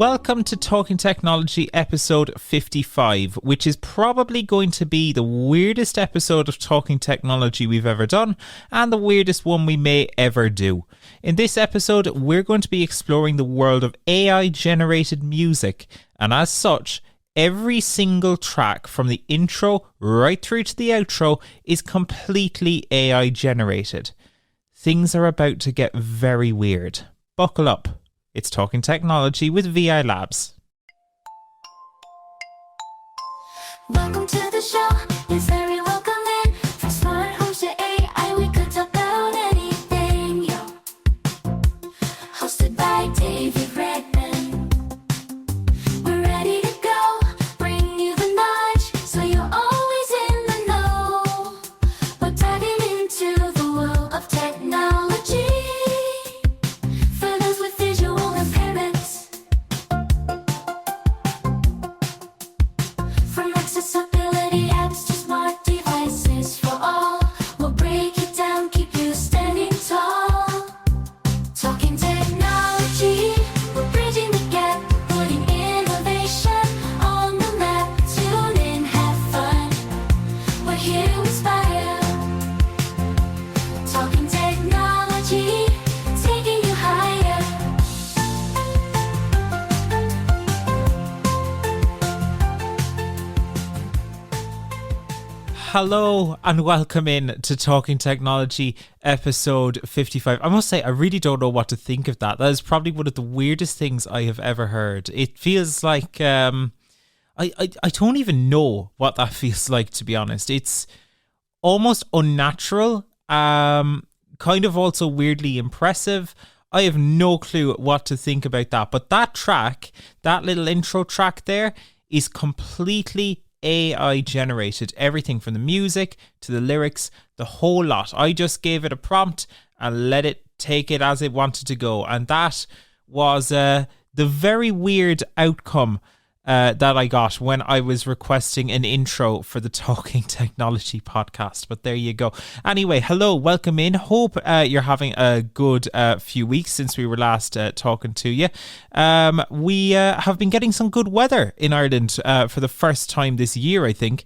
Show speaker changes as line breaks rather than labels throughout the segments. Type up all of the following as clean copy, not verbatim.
Welcome to Talking Technology episode 55, which is probably going to be the weirdest episode of Talking Technology we've ever done, and the weirdest one we may ever do. In this episode, we're going to be exploring the world of AI-generated music, and as such, every single track from the intro right through to the outro is completely AI-generated. Things are about to get very weird. Buckle up. It's Talking Technology with VI Labs.
Welcome to the show. It's very welcoming. From smart homes to AI, we could talk about anything. Yo. Hosted by David Redman. We're ready to go. Bring you the knowledge, so you're always in the know. We're diving into the world of technology. For those with visual impairments. From accessibility apps to smart devices for all, we'll break it down, keep you standing tall. Talking technology, we're bridging the gap, putting innovation on the map. Tune in, have fun, we're here to inspire. Talking technology, taking you higher.
Hello and welcome in to Talking Technology episode 55. I must say, I really don't know what to think of that. That is probably one of the weirdest things I have ever heard. It feels like, I don't even know what that feels like, to be honest. It's almost unnatural, kind of also weirdly impressive. I have no clue what to think about that. But that track, that little intro track there, is completely AI generated. Everything from the music to the lyrics, the whole lot. I just gave it a prompt and let it take it as it wanted to go. And that was the very weird outcome that I got when I was requesting an intro for the Talking Technology podcast. But there you go. Anyway, hello, welcome in. Hope you're having a good few weeks since we were last talking to you. We have been getting some good weather in Ireland for the first time this year, I think,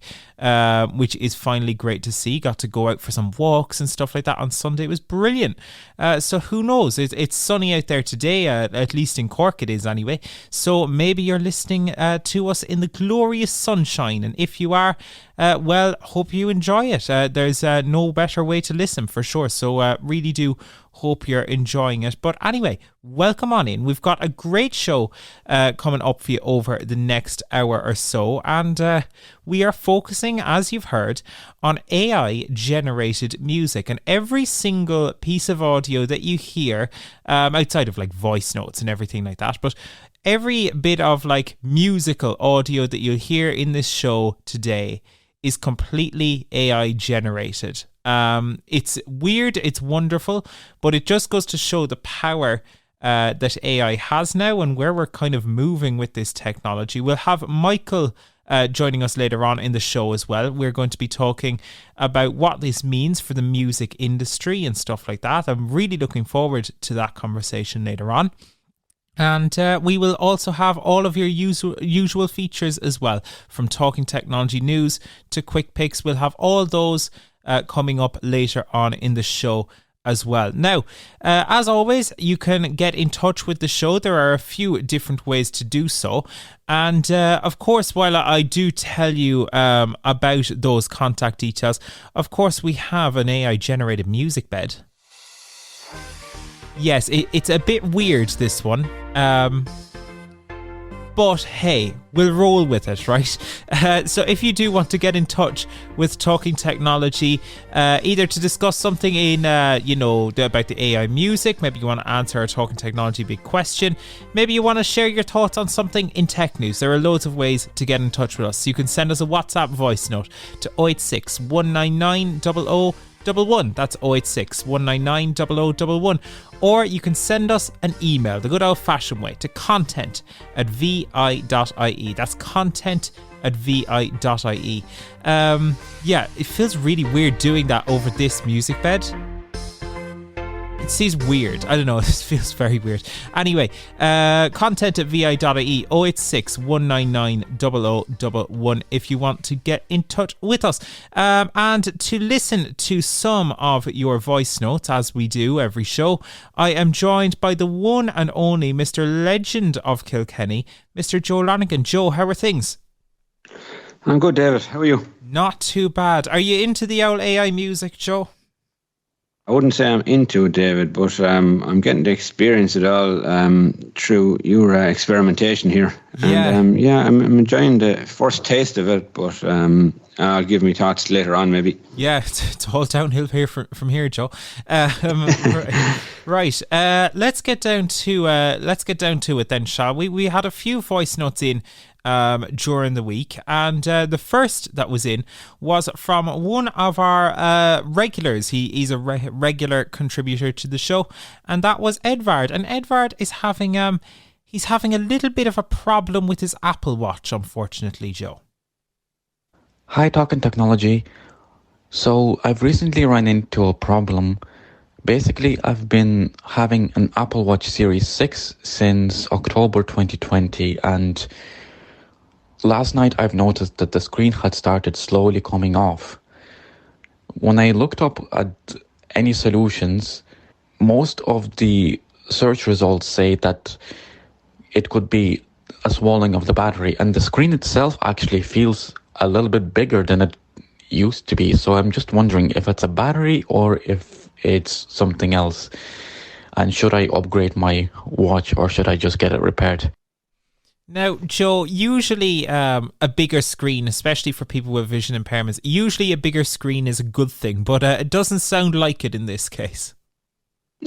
which is finally great to see. Got to go out for some walks and stuff like that on Sunday. It was brilliant. So who knows? It's sunny out there today, at least in Cork it is anyway. So maybe you're listening to us in the glorious sunshine, and if you are, well, hope you enjoy it. There's no better way to listen for sure, so really do hope you're enjoying it. But anyway, welcome on in. We've got a great show coming up for you over the next hour or so, and we are focusing, as you've heard, on AI generated music. And every single piece of audio that you hear, outside of like voice notes and everything like that, but every bit of like musical audio that you'll hear in this show today is completely AI generated. It's weird, it's wonderful, but it just goes to show the power that AI has now and where we're kind of moving with this technology. We'll have Michael joining us later on in the show as well. We're going to be talking about what this means for the music industry and stuff like that. I'm really looking forward to that conversation later on. And we will also have all of your usual features as well, from Talking Technology News to Quick Picks. We'll have all those coming up later on in the show as well. Now, as always, you can get in touch with the show. There are a few different ways to do so. And of course, while I do tell you about those contact details, of course, we have an AI generated music bed. Yes, it's a bit weird, this one. But hey, we'll roll with it, right? So if you do want to get in touch with Talking Technology, either to discuss something in, about the AI music, maybe you want to answer a Talking Technology big question, maybe you want to share your thoughts on something in tech news, there are loads of ways to get in touch with us. You can send us a WhatsApp voice note to 086 199 0011. That's 086 199 0011. Or you can send us an email, the good old-fashioned way, to content@vi.ie. That's content@vi.ie. Yeah, it feels really weird doing that over this music bed. It seems weird. I don't know. It feels very weird. Anyway, content at vi.ie 086 199 0011 if you want to get in touch with us. And to listen to some of your voice notes, as we do every show, I am joined by the one and only Mr. Legend of Kilkenny, Mr. Joe Lanigan. Joe, how are things?
I'm good, David. How are you?
Not too bad. Are you into the old AI music, Joe?
I wouldn't say I'm into it, David, but I'm getting to experience it all through your experimentation here.
Yeah.
And I'm enjoying the first taste of it, but I'll give me thoughts later on, maybe.
Yeah, it's all downhill here from here, Joe. Right. Let's get down to it then, shall we? We had a few voice notes in during the week, and the first that was in was from one of our regulars. He's a regular contributor to the show, and that was Edvard. And Edvard is having he's having a little bit of a problem with his Apple Watch, unfortunately, Joe.
Hi, Talking Technology. So I've recently run into a problem. Basically, I've been having an Apple Watch Series 6 since October 2020, and last night I've noticed that the screen had started slowly coming off. When I looked up at any solutions, most of the search results say that it could be a swelling of the battery, and the screen itself actually feels a little bit bigger than it used to be. So I'm just wondering if it's a battery or if it's something else. And should I upgrade my watch or should I just get it repaired?
Now, Joe, usually a bigger screen, especially for people with vision impairments, usually a bigger screen is a good thing, but it doesn't sound like it in this case.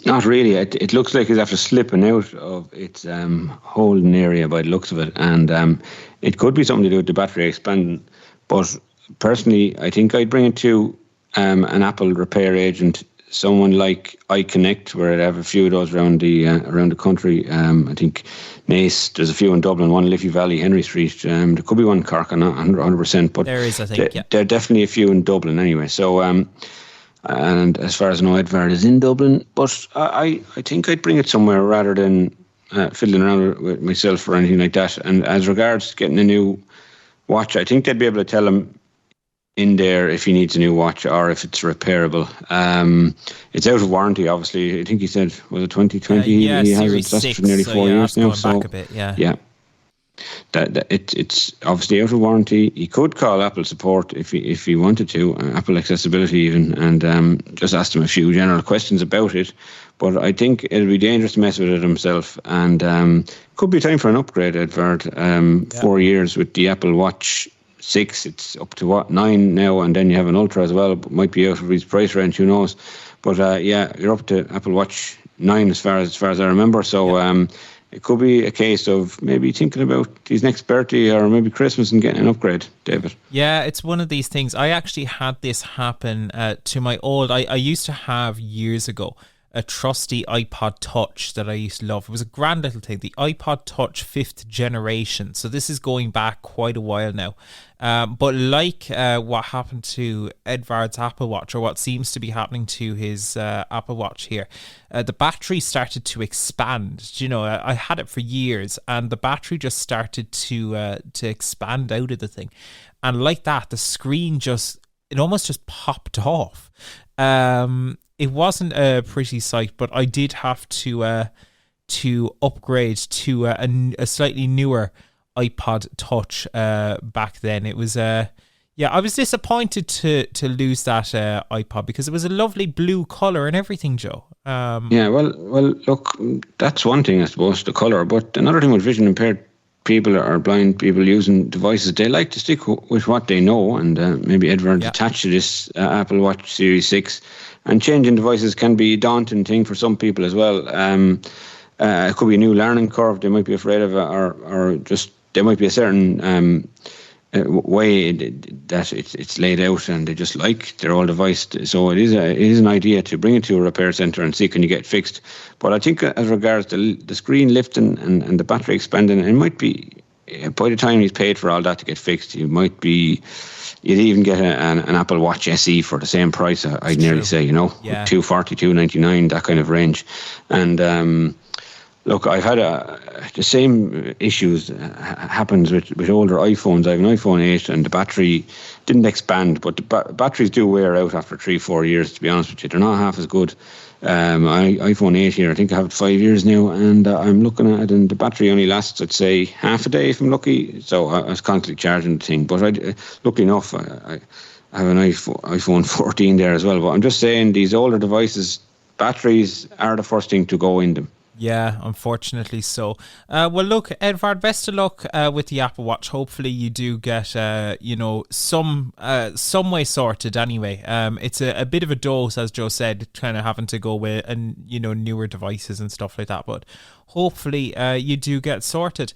Not really. It looks like it's after slipping out of its holding area by the looks of it, and it could be something to do with the battery expanding. But personally, I think I'd bring it to an Apple repair agent, someone like iConnect, where I have a few of those around the country. I think Naas, there's a few in Dublin, one in Liffey Valley, Henry Street. There could be one in Cork, I'm not 100%, but
there is, I think, yeah.
There are definitely a few in Dublin anyway. So, and as far as I know, Edvard is in Dublin, but I think I'd bring it somewhere rather than fiddling around with myself or anything like that. And as regards getting a new watch, I think they'd be able to tell him in there if he needs a new watch or if it's repairable. It's out of warranty, obviously. I think he said, was it 2020?
Yeah,
he has
Series
it
6,
for nearly 4 years now.
So back a bit, yeah.
Yeah. It's obviously out of warranty. He could call Apple support if he wanted to, Apple accessibility even, and just ask them a few general questions about it. But I think it'll be dangerous to mess with it himself, and could be time for an upgrade, Edvard. 4 years with the Apple Watch 6, it's up to 9 now, and then you have an Ultra as well. But might be out of his price range, who knows? But you're up to Apple Watch 9 as far as I remember. So. It could be a case of maybe thinking about his next birthday or maybe Christmas and getting an upgrade, David.
Yeah, it's one of these things. I actually had this happen to my old... I used to have years ago a trusty iPod Touch that I used to love. It was a grand little thing, the iPod Touch 5th generation. So this is going back quite a while now. But like what happened to Edvard's Apple Watch, or what seems to be happening to his Apple Watch here, the battery started to expand. You know, I had it for years, and the battery just started to expand out of the thing. And like that, the screen it almost just popped off. It wasn't a pretty sight, but I did have to upgrade to a slightly newer iPod Touch back then. It was I was disappointed to lose that iPod because it was a lovely blue colour and everything, Joe.
Well, look, that's one thing, I suppose, the colour. But another thing with vision impaired people or blind people using devices, they like to stick with what they know, and maybe Edvard attached to this Apple Watch Series 6. And changing devices can be a daunting thing for some people as well. It could be a new learning curve they might be afraid of, or just there might be a certain way that it's laid out and they just like their old device. So it is an idea to bring it to a repair centre and see can you get it fixed. But I think as regards the screen lifting and the battery expanding, it might be, by the time he's paid for all that to get fixed, he might be you'd even get an Apple Watch SE for the same price. I'd nearly say, you know,
Yeah.
$240, $299, that kind of range. And look, I've had the same issues happens with older iPhones. I have an iPhone 8 and the battery didn't expand, but the batteries do wear out after 3-4 years, to be honest with you. They're not half as good. iPhone 8 here, I think I have it 5 years now, and I'm looking at it, and the battery only lasts, I'd say, half a day if I'm lucky. So I was constantly charging the thing. But luckily enough, I have an iPhone 14 there as well. But I'm just saying, these older devices, batteries are the first thing to go in them.
Yeah, unfortunately so. Well, look, Edvard, best of luck with the Apple Watch. Hopefully you do get, some way sorted anyway. It's a bit of a dose, as Joe said, kind of having to go with, newer devices and stuff like that. But hopefully you do get sorted.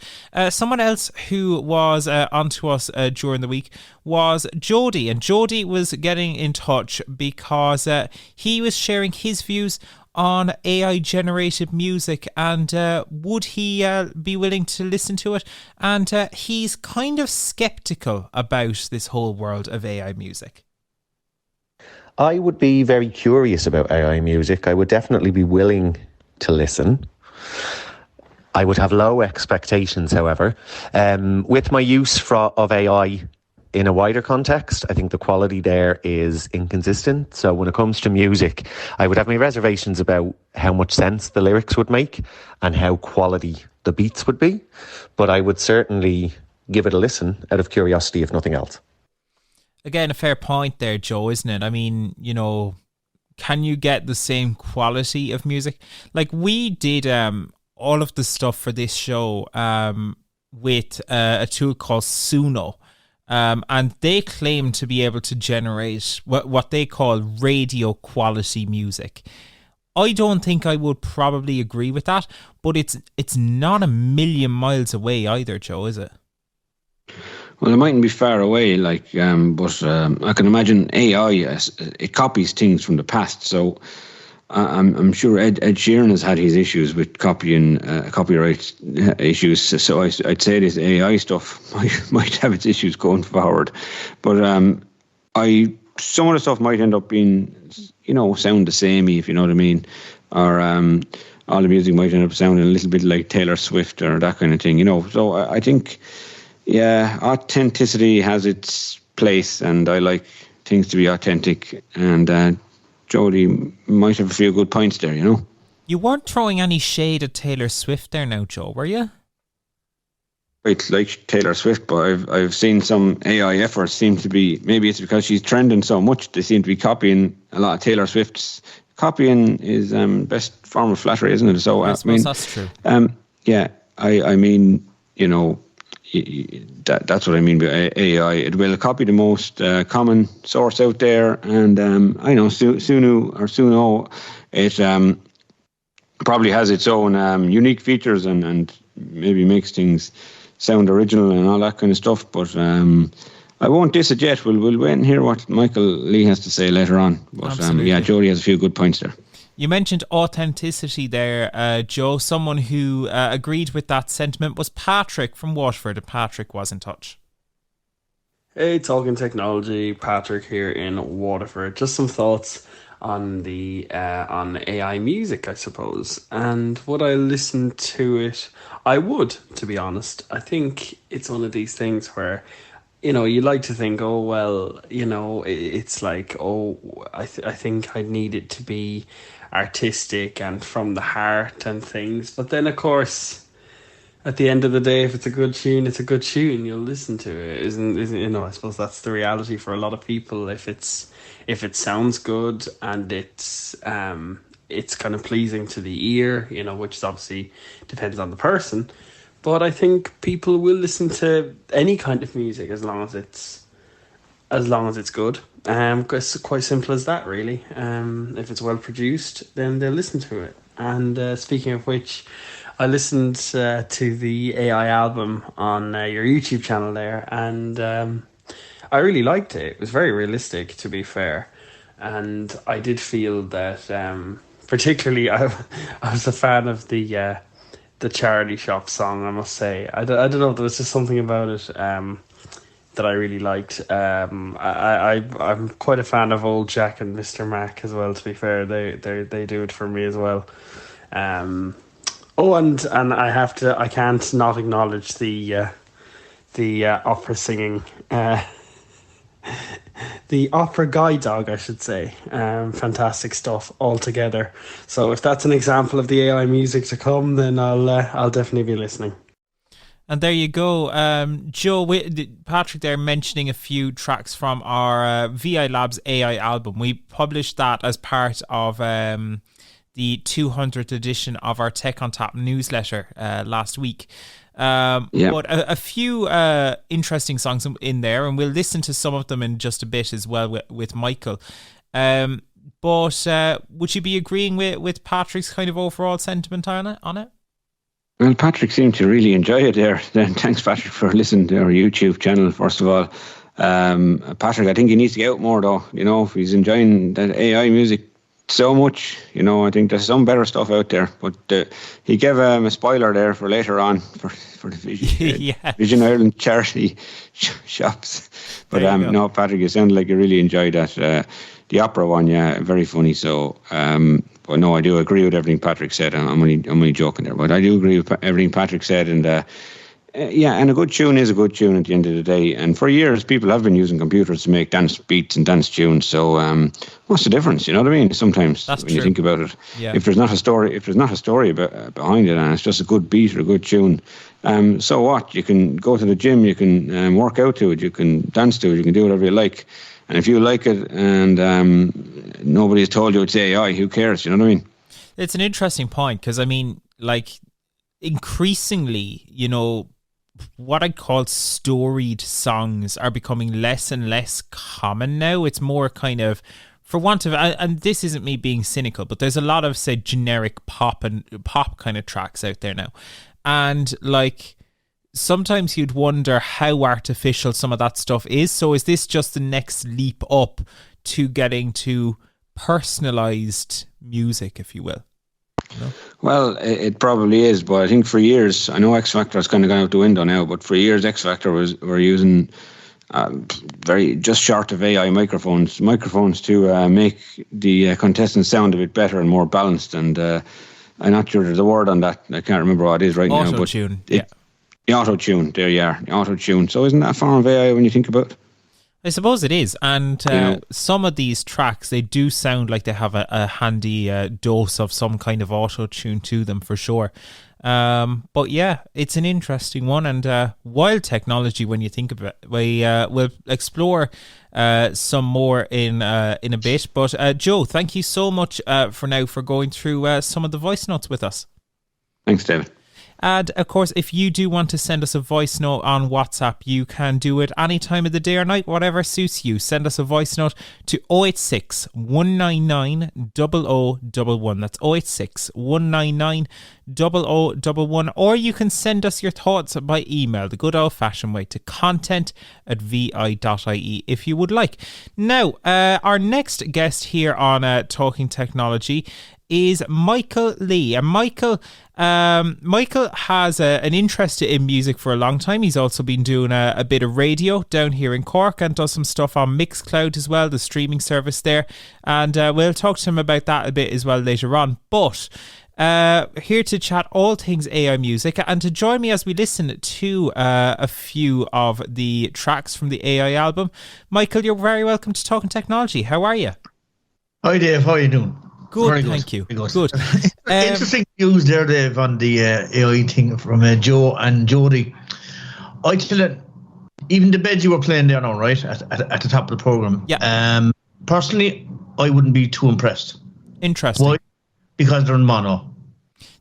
Someone else who was onto us during the week was Jody. And Jody was getting in touch because he was sharing his views on AI generated music, and would he be willing to listen to it? And he's kind of skeptical about this whole world of AI music.
I would be very curious about AI music. I would definitely be willing to listen. I would have low expectations, however. With my use of AI in a wider context, I think the quality there is inconsistent. So when it comes to music, I would have my reservations about how much sense the lyrics would make and how quality the beats would be. But I would certainly give it a listen out of curiosity, if nothing else.
Again, a fair point there, Joe, isn't it? I mean, can you get the same quality of music? Like, we did all of the stuff for this show with a tool called Suno. And they claim to be able to generate what they call radio quality music. I don't think I would probably agree with that, but it's not a million miles away either, Joe, is it?
Well, it mightn't be far away, but I can imagine AI, it copies things from the past. So I'm sure Ed Sheeran has had his issues with copyright issues. So I'd say this AI stuff might have its issues going forward. But some of the stuff might end up being, sound the samey, if you know what I mean. Or all the music might end up sounding a little bit like Taylor Swift or that kind of thing, So I think, yeah, authenticity has its place, and I like things to be authentic. And Jody might have a few good points there,
You weren't throwing any shade at Taylor Swift there now, Joe, were you?
Quite like Taylor Swift, but I've seen some AI efforts seem to be, maybe it's because she's trending so much, they seem to be copying a lot of Taylor Swift's. Copying is best form of flattery, isn't it? So
I suppose that's true.
Yeah, I mean, that's what I mean by AI. It will copy the most common source out there, and I know Suno, it probably has its own unique features and maybe makes things sound original and all that kind of stuff. But I won't diss it yet. We'll wait and hear what Michael Lee has to say later on. But Jody has a few good points there.
You mentioned authenticity there, Joe. Someone who agreed with that sentiment was Patrick from Waterford, and Patrick was in touch.
Hey, Talking Technology, Patrick here in Waterford. Just some thoughts on the on AI music, I suppose. And would I listen to it? I would, to be honest. I think it's one of these things where, you like to think, oh, well, it's like, I think I need it to be artistic and from the heart and things. But then, of course, at the end of the day, if it's a good tune, it's a good tune. You'll listen to it. Isn't I suppose that's the reality for a lot of people. If it sounds good and it's kind of pleasing to the ear, which is obviously depends on the person. But I think people will listen to any kind of music as long as it's good. It's quite simple as that, really. If it's well produced, then they'll listen to it. And speaking of which, I listened to the AI album on your YouTube channel there, and I really liked it. It was very realistic, to be fair. And I did feel that, particularly, I was a fan of the Charity Shop song, I must say. I don't know, there was just something about it. that I really liked. I'm quite a fan of Old Jack and Mr. Mac as well. To be fair, they do it for me as well. And I can't not acknowledge the opera singing. The opera guide dog, I should say. Fantastic stuff altogether. So if that's an example of the AI music to come, then I'll definitely be listening.
And there you go. Joe, Patrick there mentioning a few tracks from our VI Labs AI album. We published that as part of the 200th edition of our Tech on Tap newsletter last week. But a few interesting songs in there, and we'll listen to some of them in just a bit as well with Michael. But would you be agreeing with Patrick's kind of overall sentiment on it?
Well, Patrick seemed to really enjoy it there. Then thanks, Patrick, for listening to our YouTube channel, first of all. Patrick, I think he needs to get out more, though. If he's enjoying that AI music so much, I think there's some better stuff out there. But he gave a spoiler there for later on for the Vision Ireland charity shops. But no, Patrick, you sounded like you really enjoyed that. The opera one, very funny. So, but no, I do agree with everything Patrick said. I'm only joking there, but I do agree with everything Patrick said. And and a good tune is a good tune at the end of the day. And for years, people have been using computers to make dance beats and dance tunes. So, what's the difference? You know what I mean? Sometimes
that's
when
true.
You think about it, if there's not a story, behind it, and it's just a good beat or a good tune, so what? You can go to the gym, you can work out to it, you can dance to it, you can do whatever you like. And if you like it, and nobody has told you it's AI, who cares? You know what I mean?
It's an interesting point because increasingly, what I'd call storied songs are becoming less and less common now. It's more kind of, for want of, and this isn't me being cynical, but there's a lot of, say, generic pop kind of tracks out there now. And sometimes you'd wonder how artificial some of that stuff is. So is this just the next leap up to getting to personalized music, if you will?
Well, it probably is, but I think for years, I know X Factor has kind of gone out the window now, but for years X Factor were using very just short of AI microphones to make the contestants sound a bit better and more balanced. And I'm not sure there's a word on that. I can't remember what it is now.
Auto-tune,
The auto-tune, there you are, the auto-tune. So isn't that a form of AI when you think about it?
I suppose it is. And some of these tracks, they do sound like they have a handy dose of some kind of auto-tune to them for sure. But yeah, it's an interesting one and wild technology when you think of it. We'll explore some more in a bit. But Joe, thank you so much for going through some of the voice notes with us.
Thanks, David.
And of course, if you do want to send us a voice note on WhatsApp, you can do it any time of the day or night, whatever suits you. Send us a voice note to 086 199 0011. That's 086 199 0011. Or you can send us your thoughts by email, the good old fashioned way, to content@vi.ie if you would like. Now, our next guest here on Talking Technology is Michael Lee. And Michael has an interest in music for a long time. He's also been doing a bit of radio down here in Cork and does some stuff on Mixcloud as well, the streaming service there. And we'll talk to him about that a bit as well later on. But here to chat all things AI music and to join me as we listen to a few of the tracks from the AI album. Michael, you're very welcome to Talking Technology. How are you?
Hi Dave, how are you doing?
Good, thank you. Good.
Interesting news there, Dave, on the AI thing from Joe and Jody. I tell you, even the beds you were playing there now, right, at the top of the programme.
Yeah.
Personally, I wouldn't be too impressed.
Interesting.
Why? Because they're in mono.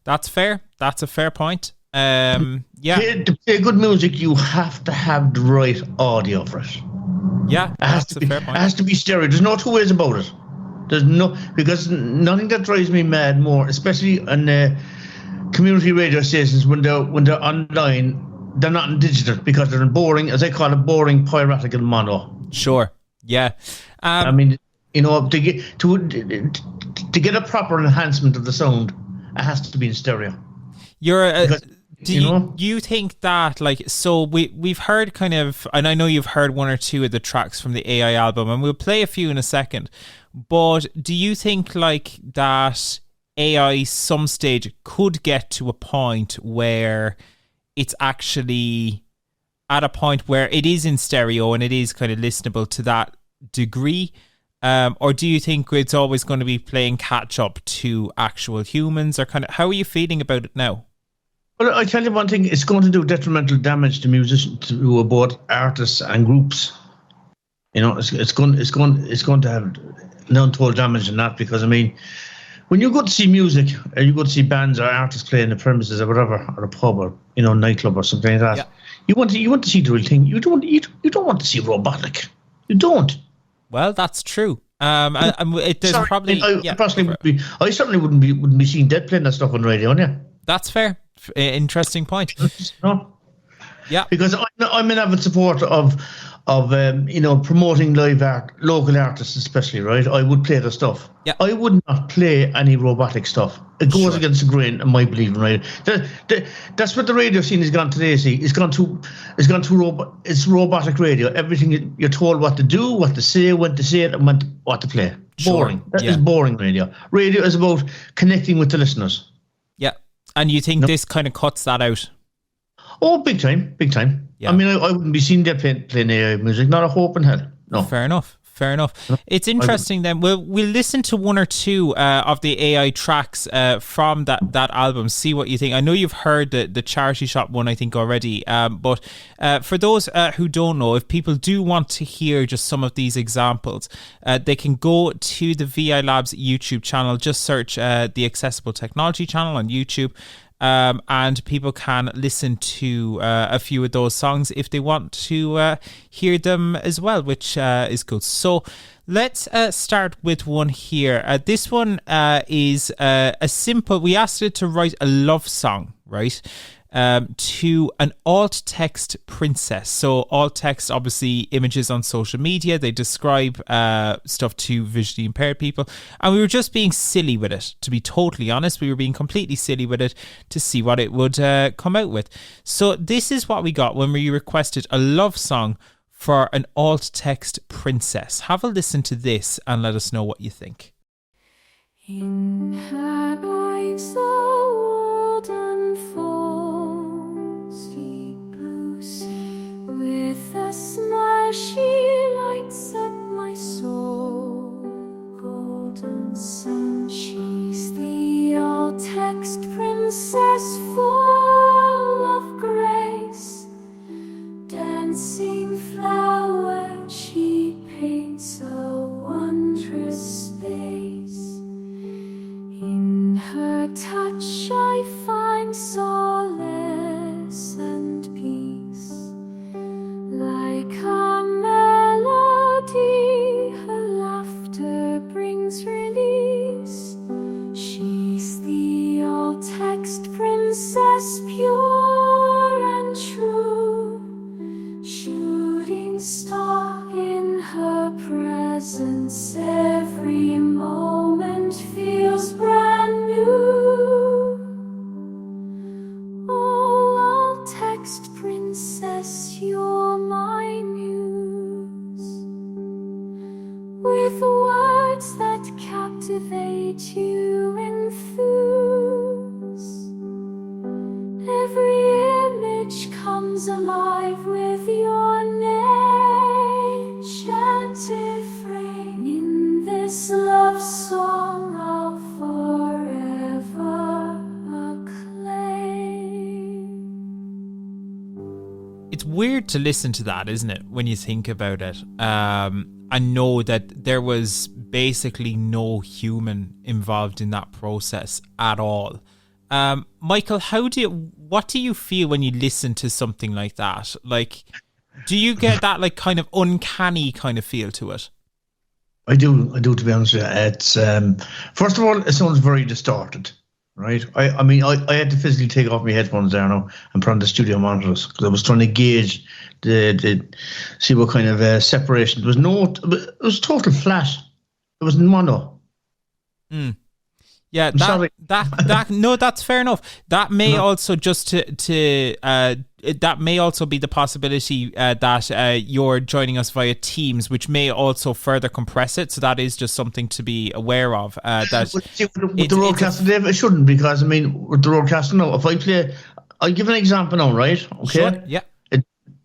That's fair. That's a fair point. Yeah.
To play good music, you have to have the right audio for it.
Yeah, that's a fair point.
It has to be stereo. There's no two ways about it. Because nothing that drives me mad more, especially on community radio stations when they're online, they're not in digital because they're in boring, as I call it, boring piratical mono.
Sure. Yeah.
I mean, to get a proper enhancement of the sound, it has to be in stereo.
Do
you know?
you think that, like, so we've heard kind of, and I know you've heard one or two of the tracks from the AI album, and we'll play a few in a second, but do you think, like, that AI some stage could get to a point where it's actually at a point where it is in stereo and it is kind of listenable to that degree? Or do you think it's always going to be playing catch up to actual humans, or kind of, how are you feeling about it now?
Well, I tell you one thing: it's going to do detrimental damage to musicians, to both artists and groups. You know, it's going to have untold damage in that, because I mean, when you go to see music, or you go to see bands or artists play in the premises or whatever, or a pub, or nightclub or something like that,
Yeah.
you want to see the real thing. You don't want to see robotic. You don't.
Well, that's true. There's
Sorry,
probably.
I personally I certainly wouldn't be seeing Dead playing that stuff on the radio, yeah.
That's fair. Interesting point.
No.
Yeah.
Because I'm an avid supporter of promoting live art, local artists especially, right? I would play the stuff.
Yeah.
I would not play any robotic stuff. It goes against the grain of my belief in radio. That's what the radio scene has gone today. See, it's it's robotic radio. Everything you're told what to do, what to say, when to say it, and what to play. Boring. That is boring radio. Radio is about connecting with the listeners.
Yeah. And you think this kind of cuts that out?
Oh, big time.
Yeah.
I mean, I wouldn't be seen there playing AI music. Not a hope in hell. No.
Fair enough. It's interesting then. We'll listen to one or two of the AI tracks from that album, see what you think. I know you've heard the Charity Shop one, I think, already. But for those who don't know, if people do want to hear just some of these examples, they can go to the VI Labs YouTube channel. Just search the Accessible Technology channel on YouTube. And people can listen to a few of those songs if they want to hear them as well, which is good. So let's start with one here. This one is a simple, we asked it to write a love song, right? To an alt text princess. So alt text, obviously images on social media. They describe stuff to visually impaired people. And we were just being silly with it, to be totally honest. We were being completely silly with it to see what it would come out with. So this is what we got when we requested a love song for an alt text princess. Have a listen to this and let us know what you think.
In her eyes, the world unfolds, deep blue sea. With a smile, she lights up my soul. Golden sun, she's the all-text princess, full of grace. Dancing flower, she paints a wondrous space. In her touch I find solace and peace. Like a melody, her laughter brings release. She's the all-text princess, pure and true. Shooting star in her presence, every moment feels brand new. Oh, all-text princess, you're my muse. With words that captivate you, enthuse. Every image comes alive with your name, chanted frame. In this love song I'll forever acclaim.
It's weird to listen to that, isn't it, when you think about it? And know that there was basically no human involved in that process at all. Michael, what do you feel when you listen to something like that? Like, do you get that like kind of uncanny kind of feel to it?
I do, to be honest with you. It's first of all, it sounds very distorted, right? I mean, I had to physically take off my headphones there now and put on the studio monitors because I was trying to gauge the see what kind of separation. It was total flat. It was mono.
Yeah, no, that's fair enough. That may also that may also be the possibility that you're joining us via Teams, which may also further compress it. So that is just something to be aware of.
With the roadcaster, Dave, it shouldn't, because I mean, with the roadcaster, no. If I'll give an example now, right? Okay.
Sure, yeah.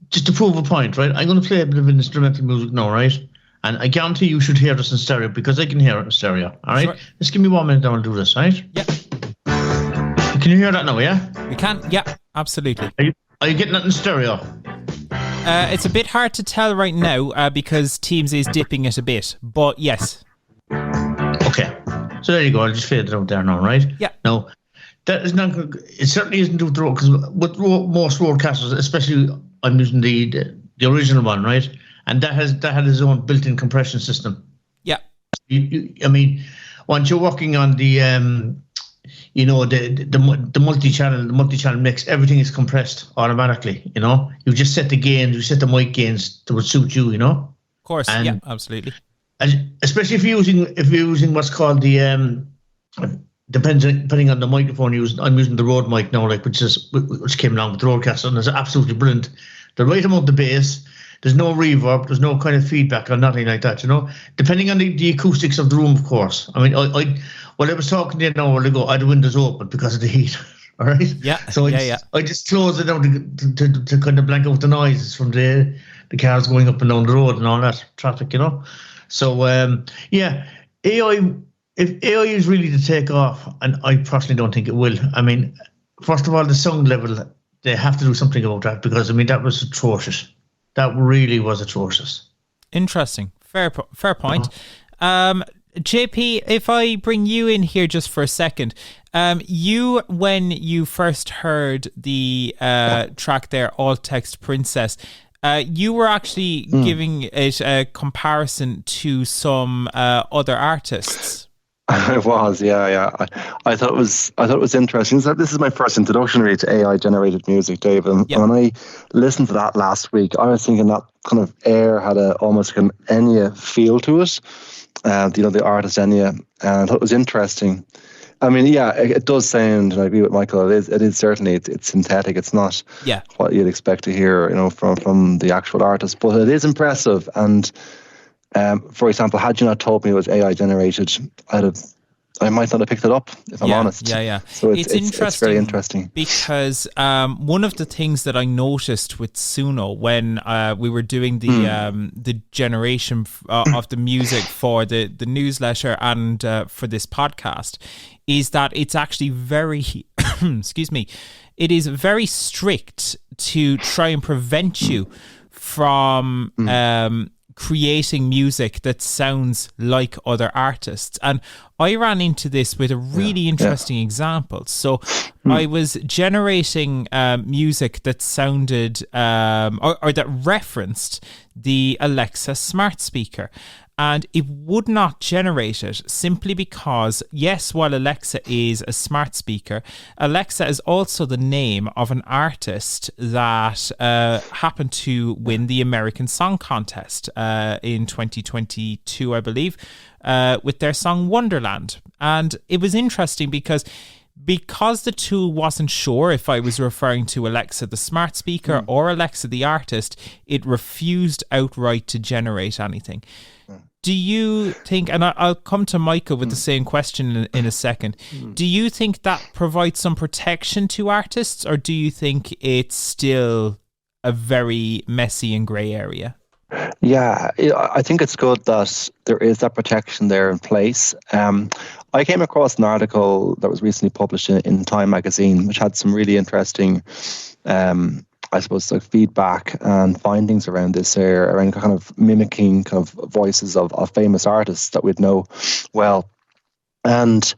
Just to prove a point, right? I'm going to play a bit of instrumental music now, right? And I guarantee you should hear this in stereo, because I can hear it in stereo. All right?
Sure.
Just give me 1 minute and I'll do this, right?
Yeah.
Can you hear that now, yeah?
We can, yeah, absolutely.
Are you getting that in stereo?
It's a bit hard to tell right now because Teams is dipping it a bit, but yes.
Okay. So there you go. I'll just fade it out there now, right?
Yeah.
No, that is not. It certainly isn't with the road, because with most roadcasters, especially I'm using the original one, right? And that had its own built-in compression system.
Yeah.
I mean, once you're working on the the multi-channel mix, everything is compressed automatically. You just set the gains, you set the mic gains that would suit you. Of
course, yeah, absolutely.
And especially if you're using what's called the depending on the microphone you use. I'm using the Rode mic now, which came along with the Rodecaster, and it's absolutely brilliant. The right amount of bass. There's no reverb. There's no kind of feedback or nothing like that. Depending on the acoustics of the room, of course. I mean, when I was talking to you an hour ago, I had the windows open because of the heat. All right.
Yeah.
So I just closed it down to kind of blank out the noises from the cars going up and down the road and all that traffic. So AI. If AI is really to take off, and I personally don't think it will. I mean, first of all, the sound level, they have to do something about that, because I mean that was atrocious. That really was atrocious.
Interesting. Fair point. JP, if I bring you in here just for a second, when you first heard the track there, All Text Princess, you were actually giving it a comparison to some other artists.
I was, yeah. I thought it was interesting. So this is my first introduction really to AI generated music, Dave. And when I listened to that last week, I was thinking that kind of air had almost an Enya feel to it. The artist Enya, and I thought it was interesting. I mean, yeah, it does sound, and I agree with Michael. It is certainly it's synthetic. It's not what you'd expect to hear, from the actual artist, but it is impressive. And for example, had you not told me it was AI generated, I might not have picked it up, if I'm honest.
Yeah.
So it's interesting. It's very interesting.
Because one of the things that I noticed with Suno when we were doing the generation of the music for the newsletter and for this podcast is that it's actually very, excuse me, it is very strict to try and prevent you from creating music that sounds like other artists. And I ran into this with a really interesting example. So I was generating music that sounded or that referenced the Alexa smart speaker. And it would not generate it simply because, yes, while Alexa is a smart speaker, Alexa is also the name of an artist that happened to win the American Song Contest in 2022, I believe, with their song Wonderland. And it was interesting because the tool wasn't sure if I was referring to Alexa the smart speaker or Alexa the artist, it refused outright to generate anything. Do you think, and I'll come to Michael with the same question in a second, do you think that provides some protection to artists, or do you think it's still a very messy and grey area?
Yeah, I think it's good that there is that protection there in place. I came across an article that was recently published in Time magazine, which had some really interesting I suppose like feedback and findings around this area, around kind of mimicking kind of voices of famous artists that we'd know well. And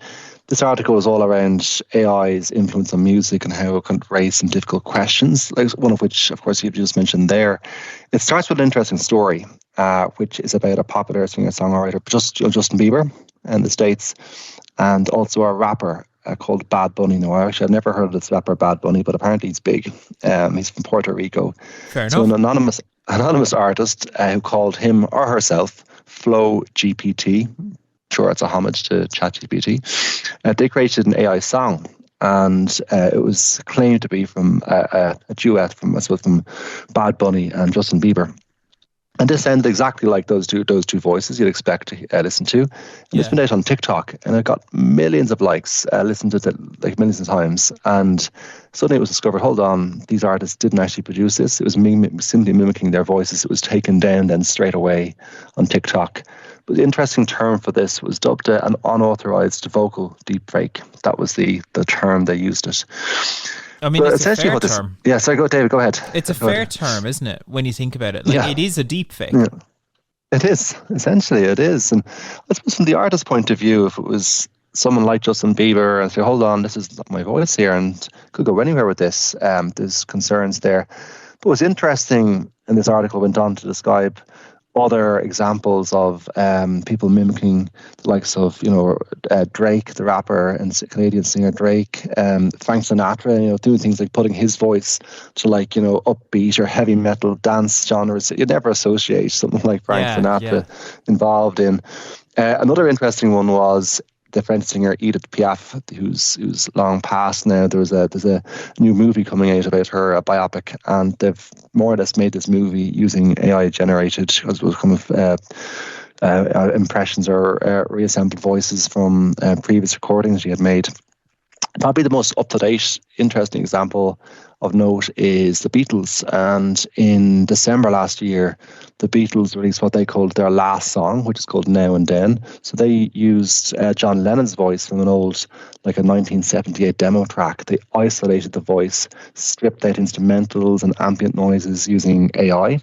this article was all around AI's influence on music and how it can raise some difficult questions, like one of which, of course, you've just mentioned there. It starts with an interesting story, which is about a popular singer-songwriter, Justin Bieber in the States, and also a rapper called Bad Bunny. Now, I've never heard of this rapper Bad Bunny, but apparently he's big. He's from Puerto Rico.
Fair enough.
So an anonymous artist who called him or herself Flow GPT, Sure, it's a homage to ChatGPT. They created an AI song, and it was claimed to be from a duet from Bad Bunny and Justin Bieber. And this sounded exactly like those two voices you'd expect to listen to. And it's been out on TikTok, and it got millions of likes, listened to it like millions of times. And suddenly it was discovered, hold on, these artists didn't actually produce this. It was simply mimicking their voices. It was taken down then straight away on TikTok. But the interesting term for this was dubbed an unauthorized vocal deepfake. That was the term they used it.
I mean, it's a fair term.
Yeah, sorry, David, go ahead.
It's a fair term, isn't it, when you think about it? Like, it is a deep fake.
Yeah. It is. Essentially, it is. And I suppose from the artist's point of view, if it was someone like Justin Bieber and say, hold on, this is not my voice here, and could go anywhere with this, there's concerns there. But what's interesting, and this article went on to describe other examples of people mimicking the likes of, Drake, the rapper and Canadian singer Drake, Frank Sinatra, doing things like putting his voice to upbeat or heavy metal dance genres that you'd never associate something like Frank Sinatra involved in. Another interesting one was the French singer Edith Piaf, who's long passed now. There's a new movie coming out about her, a biopic, and they've more or less made this movie using AI generated impressions or reassembled voices from previous recordings she had made. Probably the most up-to-date, interesting example of note is the Beatles. And in December last year, the Beatles released what they called their last song, which is called Now and Then. So they used John Lennon's voice from an old, a 1978 demo track. They isolated the voice, stripped out instrumentals and ambient noises using AI,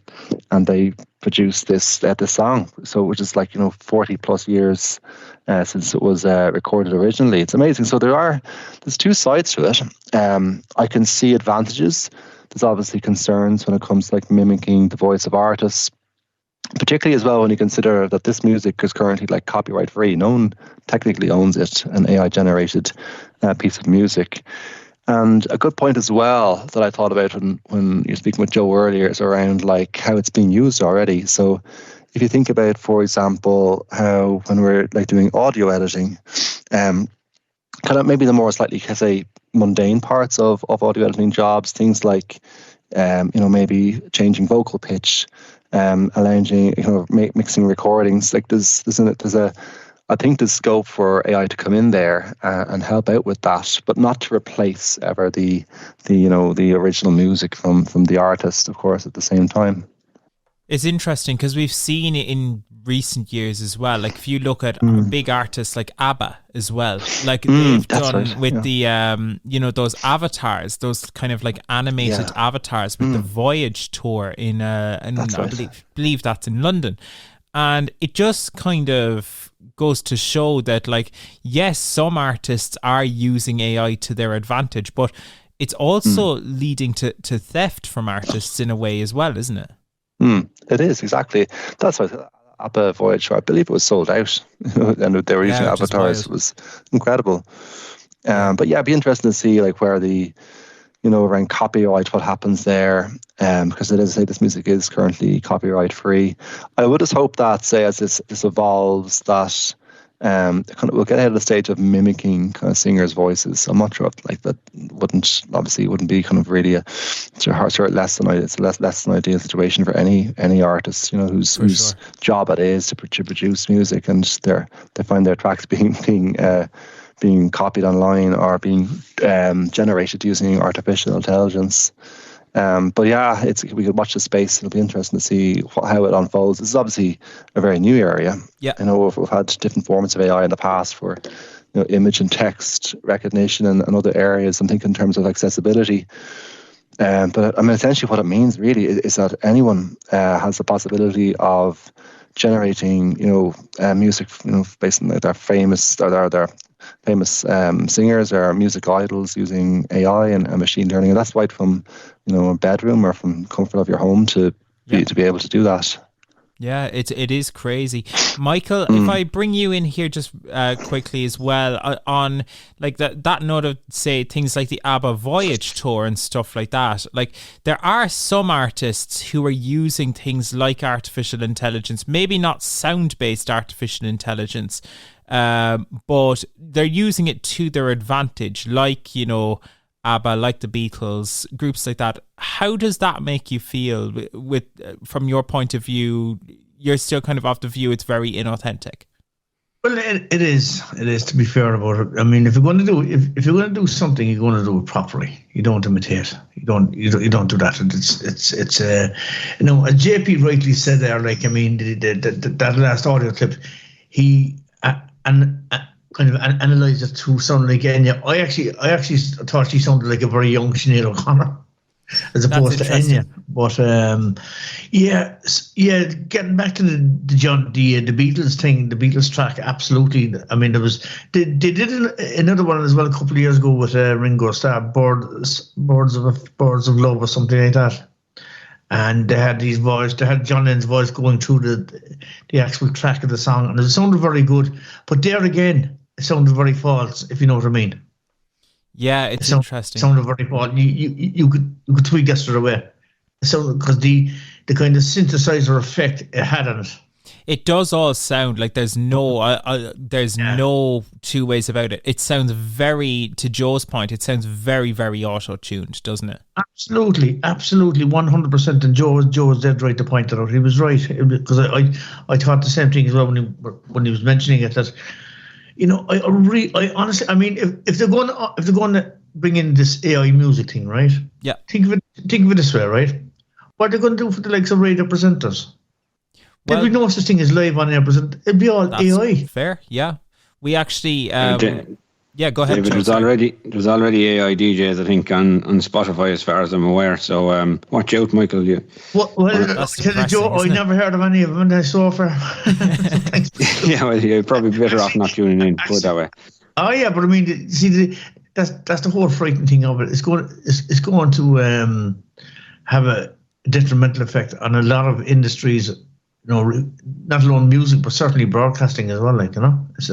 and they produced this song. So which is 40 plus years since it was recorded originally. It's amazing. So there's two sides to it. I can see advantages. There's obviously concerns when it comes to mimicking the voice of artists, particularly as well when you consider that this music is currently copyright free. No one technically owns it, an AI generated piece of music. And a good point as well that I thought about when you're speaking with Joe earlier is around how it's being used already. So if you think about, for example, how when we're doing audio editing, kind of maybe the more slightly, say, mundane parts of audio editing jobs, things like, maybe changing vocal pitch, allowing, mixing recordings. I think there's scope for AI to come in there and help out with that, but not to replace ever the original music from the artist, of course, at the same time.
It's interesting because we've seen it in recent years as well. If you look at big artists like ABBA as well, they've done with the those avatars, those kind of animated avatars with the Voyage tour in I believe that's in London, and it just kind of goes to show that yes, some artists are using AI to their advantage, but it's also leading to theft from artists in a way as well, isn't it?
It is, exactly. That's why ABBA Voyage, I believe it was sold out, and they were using avatars. It was incredible. But yeah, it'd be interesting to see where the around copyright, what happens there, because it is, this music is currently copyright free. I would just hope that, say, as this evolves, that we'll get ahead of the stage of mimicking kind of singers' voices. I'm not sure if that wouldn't be kind of really it's less than an ideal situation for any artist, whose job it is to produce music, and they find their tracks being copied online or being generated using artificial intelligence. But yeah, we could watch the space. It'll be interesting to see how it unfolds. This is obviously a very new area.
Yeah,
I know we've had different forms of AI in the past for image and text recognition and other areas. I'm thinking in terms of accessibility. But I mean, essentially, what it means really is that anyone has the possibility of generating, music, based on their famous singers or music idols using AI and machine learning, and that's right from a bedroom or from comfort of your home to be able to do that.
Yeah, it is crazy. Michael, if I bring you in here just quickly as well on that note of, say, things like the ABBA Voyage tour and stuff like that, there are some artists who are using things like artificial intelligence, maybe not sound-based artificial intelligence, but they're using it to their advantage, like, you know, ABBA, like the Beatles, groups like that. How does that make you feel with from your point of view? You're still kind of of the view it's very inauthentic.
Well, it is. It is, to be fair about it. I mean, if you're going to do something, you're going to do it properly. You don't imitate. You don't do that. It's you know, as JP rightly said there. Like, I mean, that last audio clip, he kind of analysed it to sound like Enya. I actually thought she sounded like a very young Sinead O'Connor, as opposed to Enya. But yeah. Getting back to the Beatles thing, the Beatles track, absolutely. I mean, they did another one as well a couple of years ago with Ringo Starr, Birds of Love or something like that. And they had John Lennon's voice going through the actual track of the song, and it sounded very good. But there again, it sounded very false, if you know what I mean.
Yeah, it's interesting.
It sounded very false. You could tweak that straight away. So because the kind of synthesizer effect it had on it.
It does all sound like there's no two ways about it. It sounds very, to Joe's point, it sounds very, very auto-tuned, doesn't it?
Absolutely, 100%. And Joe was dead right to point that out. He was right, because I thought the same thing as well when he was mentioning it. That, you know, I honestly, I mean, if they're going to bring in this AI music thing, right?
Yeah.
Think of it this way, right? What are they going to do for the likes of radio presenters? There'd be no such thing as live on air present. It'd be all AI.
Fair, yeah. We actually, yeah, go ahead.
David, there's already AI DJs, I think, on Spotify, as far as I'm aware. So watch out, Michael.
Well, Joe, I never heard of any of them, and I saw for.
Yeah, well, you're probably better off not tuning in. Put it that way.
Oh yeah, but I mean, see, that's the whole frightening thing of it. It's going to have a detrimental effect on a lot of industries. You know, not alone music, but certainly broadcasting as well. Like, you know,
it's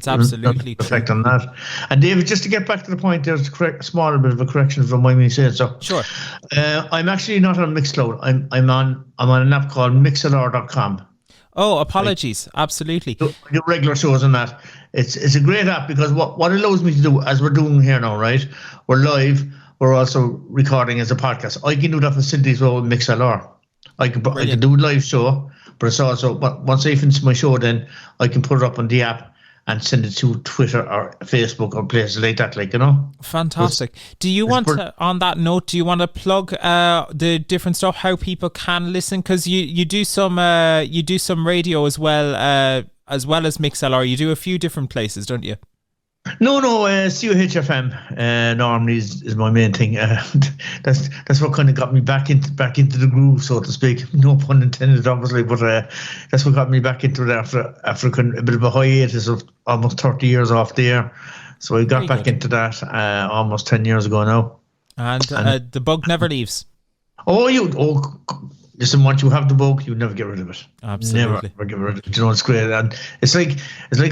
absolutely
effect on that. And David, just to get back to the point, there's a small bit of a correction, if you don't mind me saying so.
Sure.
I'm actually not on Mixcloud. I'm on an app called Mixlr.com.
Oh, apologies. Absolutely.
The regular shows on that. It's a great app because what it allows me to do, as we're doing here now, right? We're live. We're also recording as a podcast. I can do that facility as well with Mixlr. I can do a live show, but it's also, once I finish my show, then I can put it up on the app and send it to Twitter or Facebook or places like that, like, you know.
Fantastic. Do you want to, on that note, do you want to plug the different stuff, how people can listen? Because you do some radio as well as Mixlr. You do a few different places, don't you?
No, COHFM normally is my main thing. That's what kind of got me back into the groove, so to speak. No pun intended, obviously, but that's what got me back into it after a bit of a hiatus of almost 30 years off the air. So I got back into that almost 10 years ago now.
And the bug never leaves.
Listen, once you have the bug, you never get rid of it.
Absolutely.
Never get rid of it. You know, it's great. And it's like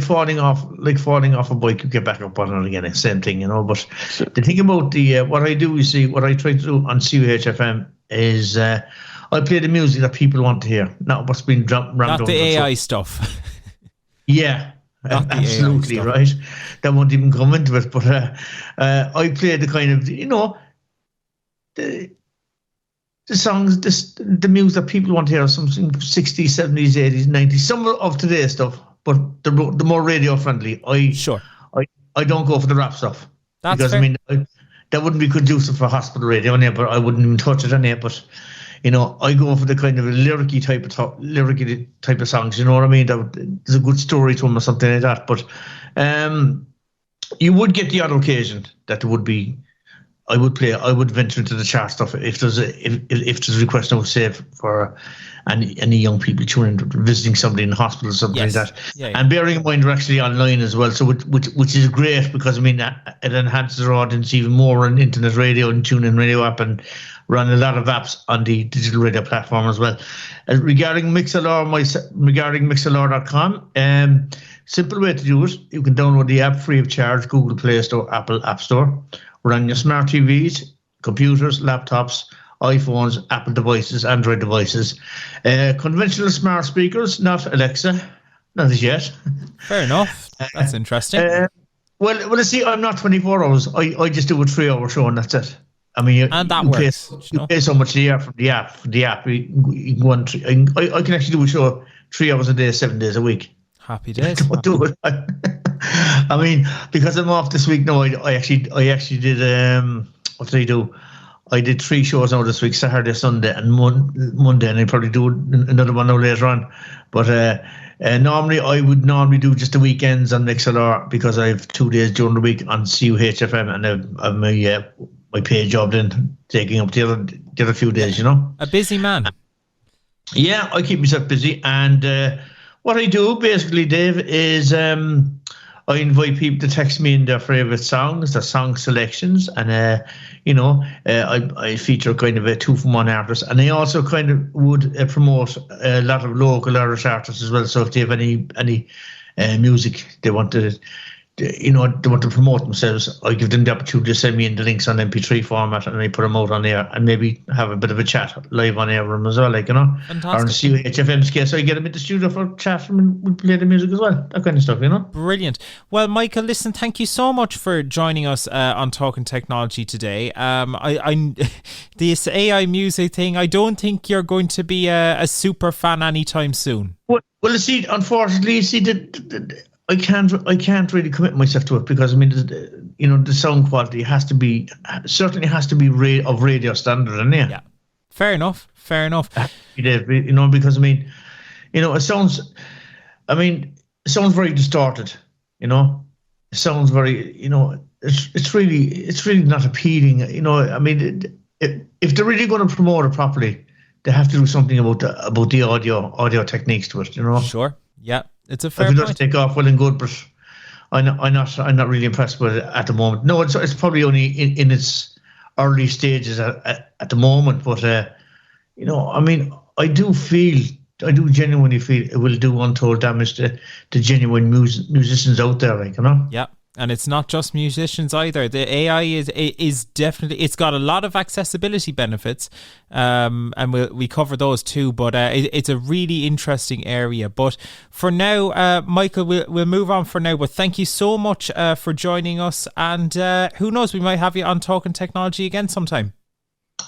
falling off a bike, you get back up on it again. Same thing, you know. But the thing about what I do, you see, what I try to do on CUHFM is I play the music that people want to hear, not what's been rammed
not
over.
the AI stuff.
Yeah. Absolutely, right. That won't even come into it. But I play the kind of, you know, the songs, the music that people want to hear, something 60s, 70s, 80s, 90s, some of today's stuff, but the more radio friendly. I don't go for the rap stuff.
That's
because
fair.
I mean that wouldn't be conducive for hospital radio, but I wouldn't even touch it any. But you know, I go for the kind of lyricky type of songs. You know what I mean? There's a good story to them or something like that. But you would get the odd occasion that there would be. I would venture into the chart stuff if there's a request, I would say, for any young people tuning in, visiting somebody in the hospital or something like that.
Yeah.
And bearing in mind, we're actually online as well, so which is great because, I mean, it enhances our audience even more on internet radio and TuneIn Radio app, and run a lot of apps on the digital radio platform as well. Regarding Mixlr.com, simple way to do it, you can download the app free of charge, Google Play Store, Apple App Store. We're on your smart TVs, computers, laptops, iPhones, Apple devices, Android devices, conventional smart speakers, not Alexa, Not as yet.
Fair enough. That's interesting.
Well, let's see. I'm not 24 hours. I just do a 3-hour show and that's it. I mean,
And that
you
works,
Pay,
you know?
pay so much a year from the app. You can go on, I can actually do a show 3 hours a day, 7 days a week.
Happy days.
Don't do it. I mean, because I'm off this week now, I actually did, what did I do? I did 3 shows now this week, Saturday, Sunday, and Monday, and I probably do another one now later on. But normally, I would normally do just the weekends on MixLR because I have 2 days during the week on CUHFM, and I've my pay job then taking up the other few days, you know.
A busy man.
Yeah, I keep myself busy, and what I do basically, Dave, is I invite people to text me in their favourite songs, their song selections, and I feature kind of a 2-from-1 artist, and I also kind of would promote a lot of local Irish artists as well. So if they have any music they want to. They want to promote themselves, I give them the opportunity to send me in the links on MP3 format, and I put them out on air and maybe have a bit of a chat live on air with them as well, like, you know.
Fantastic.
Or in CHFM's case, so I get them in the studio for chat and we play the music as well, that kind of stuff, you know.
Brilliant. Well, Michael, listen, thank you so much for joining us on Talking Technology today. I this AI music thing, I don't think you're going to be a super fan anytime soon.
Well, see, unfortunately, I can't really commit myself to it because I mean, the sound quality certainly has to be of radio standard, and
yeah, fair enough.
Because I mean, it sounds very distorted. It sounds very, it's really not appealing. I mean, if they're really going to promote it properly, they have to do something about the audio techniques to it.
Sure. Yeah. It's a fair
point. If it
point.
does take off, well and good, but I'm not really impressed with it at the moment. No, it's probably only in its early stages at the moment. But I mean, I do genuinely feel it will do untold damage to genuine musicians out there, like, you know.
Yeah. And it's not just musicians either. The AI is definitely, it's got a lot of accessibility benefits, and we cover those too. But it's a really interesting area. But for now, Michael, we'll move on for now. But thank you so much for joining us. And who knows, we might have you on Talking Technology again sometime.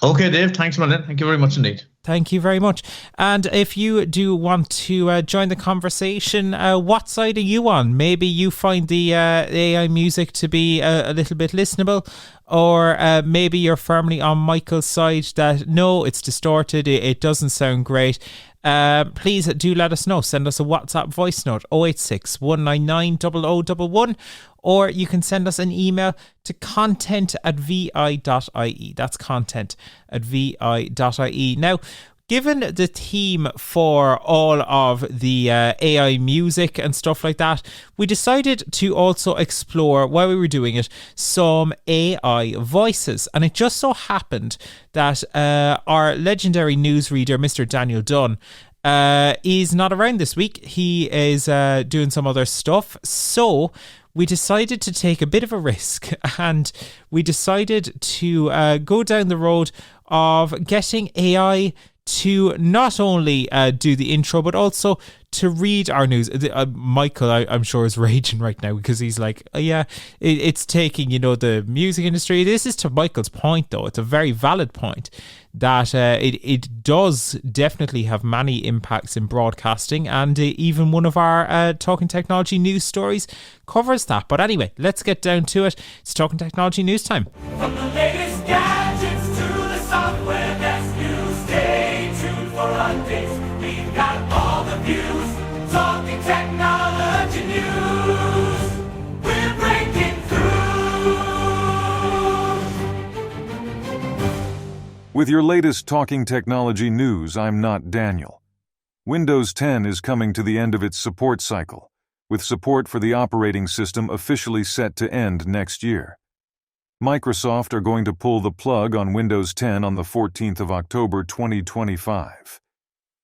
Okay, Dave. Thanks, man. Thank you very much indeed.
Thank you very much. And if you do want to join the conversation, what side are you on? Maybe you find the AI music to be a little bit listenable, or maybe you're firmly on Michael's side that no, it's distorted, it doesn't sound great. Please do let us know. Send us a WhatsApp voice note 086 199 0011, or you can send us an email to content@vi.ie. That's content@vi.ie. Now, given the theme for all of the AI music and stuff like that, we decided to also explore, while we were doing it, some AI voices. And it just so happened that our legendary newsreader, Mr. Daniel Dunn, is not around this week. He is doing some other stuff. So we decided to take a bit of a risk, and we decided to go down the road of getting AI to not only do the intro, but also to read our news. Michael, I'm sure, is raging right now because he's like, it's taking, the music industry. This is to Michael's point, though. It's a very valid point that it does definitely have many impacts in broadcasting, and even one of our Talking Technology news stories covers that. But anyway, let's get down to it. It's Talking Technology news time.
From the latest gadgets to the software that's new, stay tuned for updates. We've got all the views. Talking Technology news. We're breaking through.
With your latest Talking Technology news, I'm not Daniel. Windows 10 is coming to the end of its support cycle, with support for the operating system officially set to end next year. Microsoft are going to pull the plug on Windows 10 on the 14th of October 2025.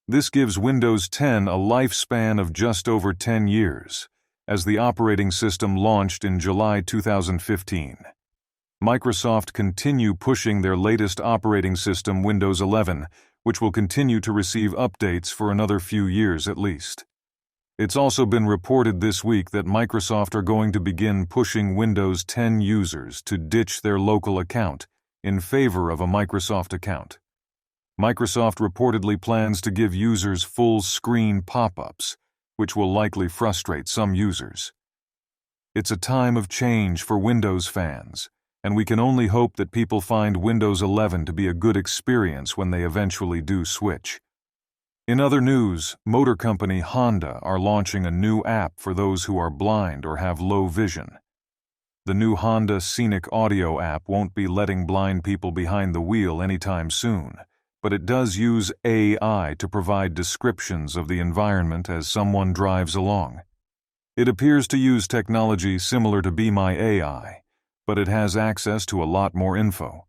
This gives Windows 10 a lifespan of just over 10 years, as the operating system launched in July 2015. Microsoft continue pushing their latest operating system, Windows 11, which will continue to receive updates for another few years at least. It's also been reported this week that Microsoft are going to begin pushing Windows 10 users to ditch their local account in favor of a Microsoft account. Microsoft reportedly plans to give users full screen pop-ups, which will likely frustrate some users. It's a time of change for Windows fans, and we can only hope that people find Windows 11 to be a good experience when they eventually do switch. In other news, motor company Honda are launching a new app for those who are blind or have low vision. The new Honda Scenic Audio app won't be letting blind people behind the wheel anytime soon, but it does use AI to provide descriptions of the environment as someone drives along. It appears to use technology similar to Be My AI, but it has access to a lot more info.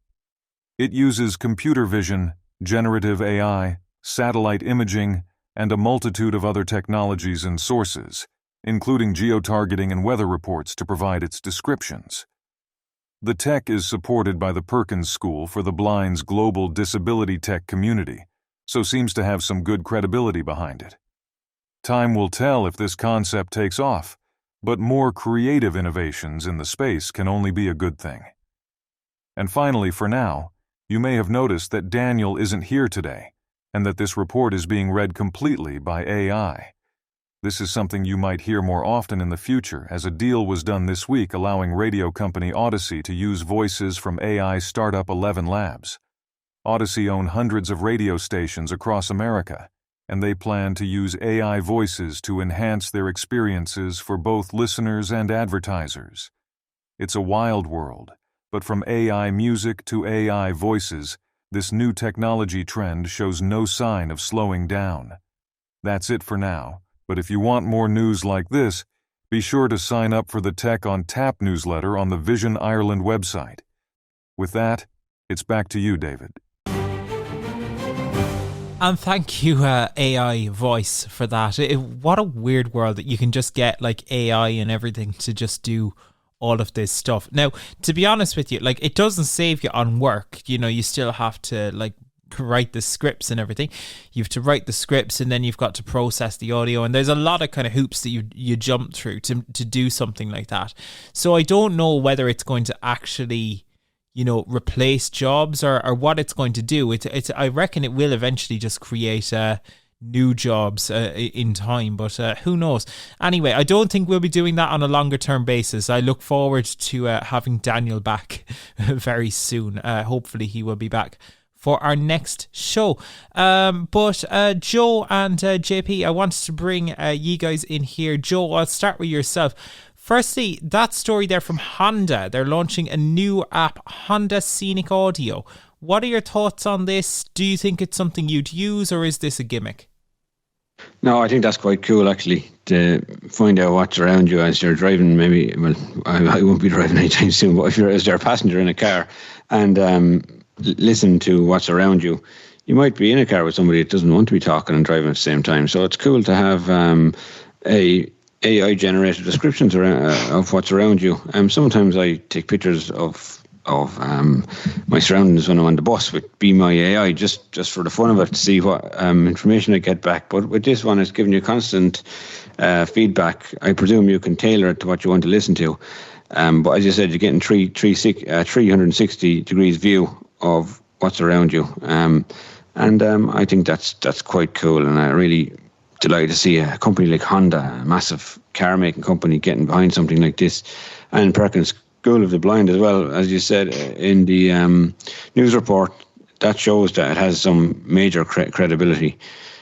It uses computer vision, generative AI, satellite imaging, and a multitude of other technologies and sources, including geotargeting and weather reports to provide its descriptions. The tech is supported by the Perkins School for the Blind's global disability tech community, so seems to have some good credibility behind it. Time will tell if this concept takes off, but more creative innovations in the space can only be a good thing. And finally, for now, you may have noticed that Daniel isn't here today, and that this report is being read completely by AI. This is something you might hear more often in the future, as a deal was done this week allowing radio company Odyssey to use voices from AI startup 11 Labs. Odyssey own hundreds of radio stations across America, and they plan to use AI voices to enhance their experiences for both listeners and advertisers. It's a wild world, but from AI music to AI voices, this new technology trend shows no sign of slowing down. That's it for now, but if you want more news like this, be sure to sign up for the Tech on Tap newsletter on the Vision Ireland website. With that, it's back to you, David.
And thank you, AI voice, for that. What a weird world that you can just get like AI and everything to just do all of this stuff. Now, to be honest with you, like, it doesn't save you on work. You know, you still have to like write the scripts and everything. You have to write the scripts, and then you've got to process the audio, and there's a lot of kind of hoops that you jump through to do something like that. So I don't know whether it's going to actually, you know, replace jobs or what it's going to do. It's I reckon it will eventually just create new jobs in time, but who knows. Anyway, I don't think we'll be doing that on a longer term basis. I look forward to having Daniel back very soon. Hopefully he will be back for our next show. But Joe and JP, I wanted to bring you guys in here. Joe, I'll start with yourself. Firstly, that story there from Honda. They're launching a new app, Honda Scenic Audio. What are your thoughts on this? Do you think it's something you'd use, or is this a gimmick?
No, I think that's quite cool, actually, to find out what's around you as you're driving. Maybe, well, I won't be driving anytime soon, but if you're a passenger in a car and listen to what's around you, you might be in a car with somebody that doesn't want to be talking and driving at the same time. So it's cool to have AI generated descriptions of what's around you. Sometimes I take pictures of my surroundings when I'm on the bus with Be My AI, just for the fun of it, to see what information I get back. But with this one, it's giving you constant feedback. I presume you can tailor it to what you want to listen to. But as you said, you're getting 360 degrees view of what's around you. I think that's quite cool, and I'm really delighted to see a company like Honda, a massive car making company, getting behind something like this, and Perkins School of the Blind as well. As you said in the news report, that shows that it has some major credibility.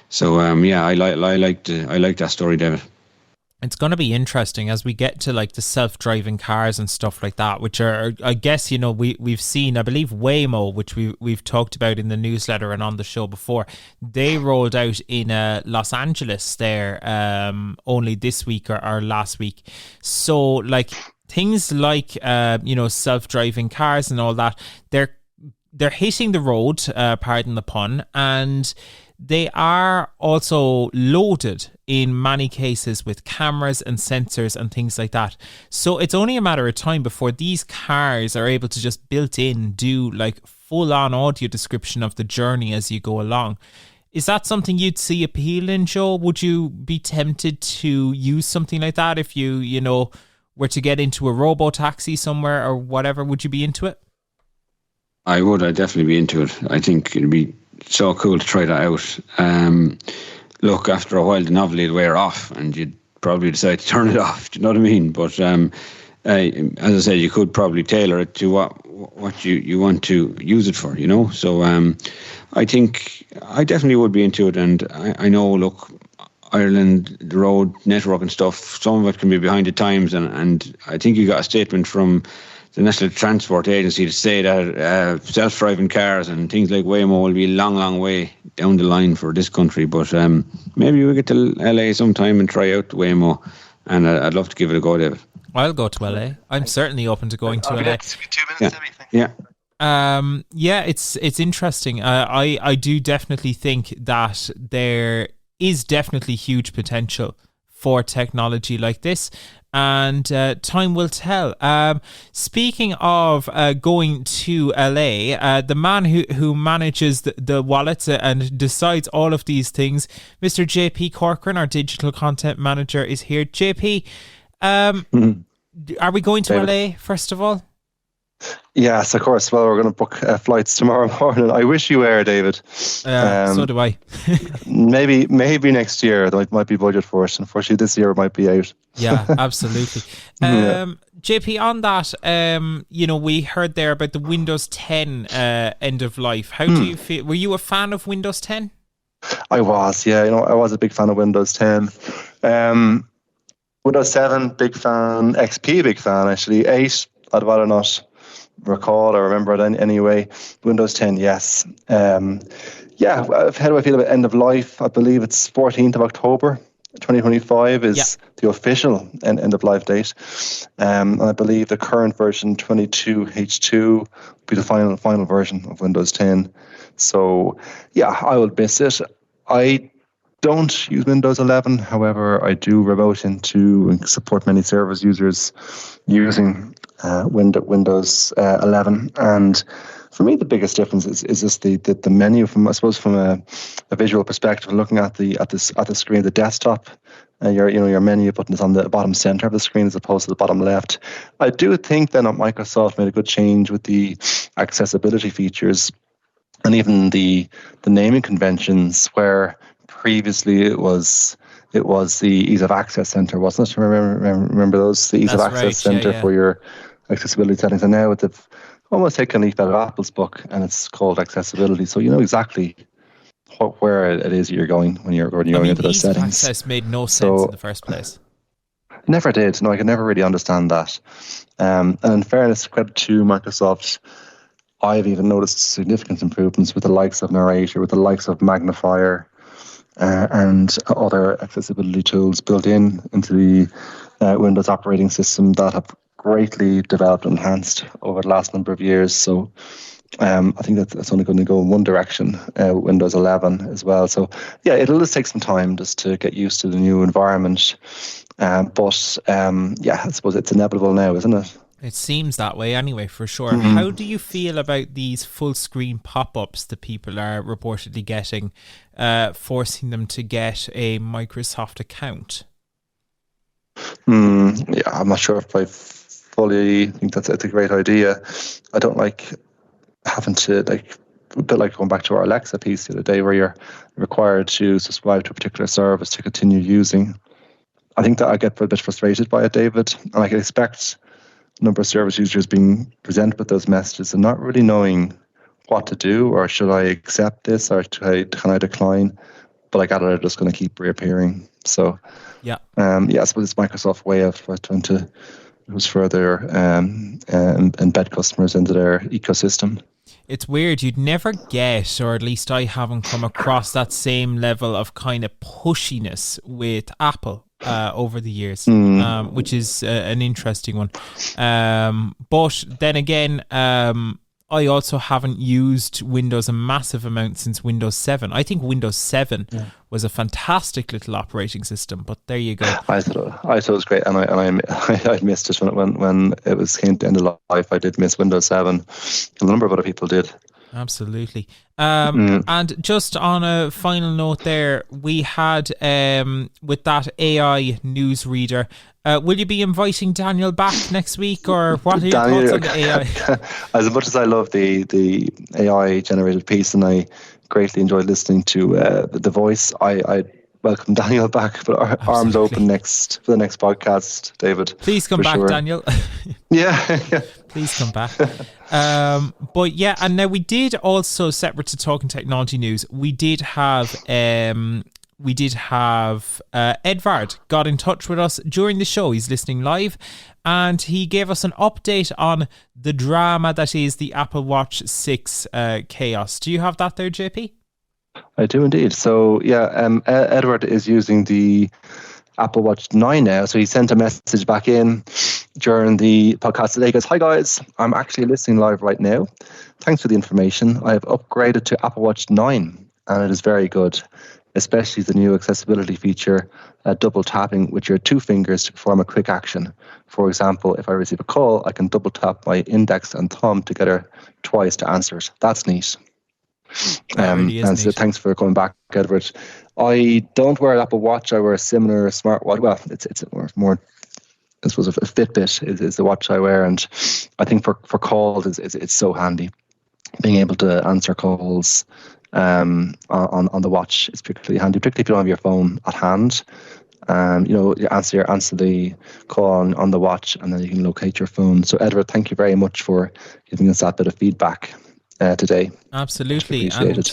So yeah, I like that story, David.
It's going to be interesting as we get to like the self-driving cars and stuff like that, which are, I guess, you know, we've seen, I believe Waymo, which we've talked about in the newsletter and on the show before, they rolled out in Los Angeles there only this week or last week. So like things like you know, self-driving cars and all that, they're hitting the road, pardon the pun, and they are also loaded in many cases with cameras and sensors and things like that. So it's only a matter of time before these cars are able to just built in do like full on audio description of the journey as you go along. Is that something you'd see appealing, Joe? Would you be tempted to use something like that if you know, were to get into a robo-taxi somewhere or whatever? Would you be into it?
I would. I'd definitely be into it. I think it'd be so cool to try that out. Look, after a while, the novelty would wear off and you'd probably decide to turn it off. Do you know what I mean? But as I said, you could probably tailor it to what you want to use it for, you know? So I think I definitely would be into it. And I know, look, Ireland, the road network and stuff, some of it can be behind the times. And I think you got a statement from the National Transport Agency to say that self-driving cars and things like Waymo will be a long, long way down the line for this country. But maybe we'll get to LA sometime and try out Waymo. And I'd love to give it a go, David.
I'll go to LA. I'm certainly open to going to LA.
2 minutes,
yeah.
Yeah, it's interesting. I do definitely think that there is definitely huge potential for technology like this, and time will tell. Speaking of going to LA, the man who manages the wallets and decides all of these things, Mr. JP Corcoran, our digital content manager, is here. JP, are we going to LA first of all?
Yes, of course. Well, we're going to book flights tomorrow morning. I wish you were, David.
So do I.
maybe next year there might be budget for it. Unfortunately, this year it might be out.
Yeah, absolutely. JP, on that, we heard there about the Windows 10 end of life. How do you feel? Were you a fan of Windows 10?
I was, yeah. I was a big fan of Windows 10. Windows 7, big fan. XP, big fan, actually. 8, I'd rather not recall or remember it anyway. Windows 10, yes. How do I feel about end of life? I believe it's 14th of October 2025 is the official end of life date. And I believe the current version 22H2 will be the final version of Windows 10. So yeah, I will miss it. I don't use Windows 11. However, I do remote into and support many service users using Windows 11. And for me, the biggest difference is just the menu from a visual perspective, looking at the screen, the desktop. Your menu button is on the bottom center of the screen as opposed to the bottom left. I do think then that Microsoft made a good change with the accessibility features and even the naming conventions, where previously it was the ease of access center, wasn't it? Remember those? The ease of access center for your accessibility settings. And now they've almost taken a leaf out of Apple's book, and it's called accessibility. So you know exactly where it is you're going when you're going into those settings.
Ease of access made no sense in the first place.
Never did. No, I could never really understand that. And in fairness, credit to Microsoft, I've even noticed significant improvements with the likes of Narrator, with the likes of Magnifier, and other accessibility tools built into the Windows operating system that have greatly developed and enhanced over the last number of years. So I think that's only going to go in one direction, Windows 11 as well. So yeah, it'll just take some time just to get used to the new environment. But I suppose it's inevitable now, isn't it?
It seems that way anyway, for sure. Mm-hmm. How do you feel about these full screen pop-ups that people are reportedly getting, forcing them to get a Microsoft account?
Yeah, I'm not sure if I fully think that's a great idea. I don't like having to, a bit like going back to our Alexa piece the other day, where you're required to subscribe to a particular service to continue using. I think that I get a bit frustrated by it, David, and I can expect number of service users being presented with those messages and not really knowing what to do, or should I accept this, or can I decline? But I gather they're just going to keep reappearing. So I suppose it's Microsoft's way of trying to further embed customers into their ecosystem.
It's weird. You'd never get, or at least I haven't come across that same level of kind of pushiness with Apple over the years, which is an interesting one. But then again, I also haven't used Windows a massive amount since Windows 7. I think Windows 7 was a fantastic little operating system. But there you go.
I thought it was great, and I missed it when it was came to end of life. I did miss Windows 7, and a number of other people did.
Absolutely. And just on a final note there, we had with that AI newsreader, will you be inviting Daniel back next week, or what are your thoughts on the AI?
As much as I love the AI generated piece, and I greatly enjoyed listening to the voice, I welcome Daniel back, but our arms open for the next podcast, David.
Please come back, sure. Daniel.
Yeah.
Please come back. But yeah, and now we did also, separate to Talking Technology News, we did have Edvard got in touch with us during the show. He's listening live, and he gave us an update on the drama that is the Apple Watch 6 chaos. Do you have that there, JP?
I do indeed. So yeah, Edward is using the Apple Watch 9 now. So he sent a message back in during the podcast today. He goes, "Hi guys, I'm actually listening live right now. Thanks for the information. I have upgraded to Apple Watch 9 and it is very good, especially the new accessibility feature, double tapping with your 2 fingers to perform a quick action. For example, if I receive a call, I can double tap my index and thumb together twice to answer it. That's neat."
Really
and so thanks for coming back, Edward. I don't wear an Apple Watch. I wear a similar smartwatch. Well, it's more I suppose a Fitbit is the watch I wear, and I think for calls it's so handy. Being able to answer calls on the watch is particularly handy, particularly if you don't have your phone at hand. You answer the call on the watch, and then you can locate your phone. So Edward, thank you very much for giving us that bit of feedback today.
Absolutely. And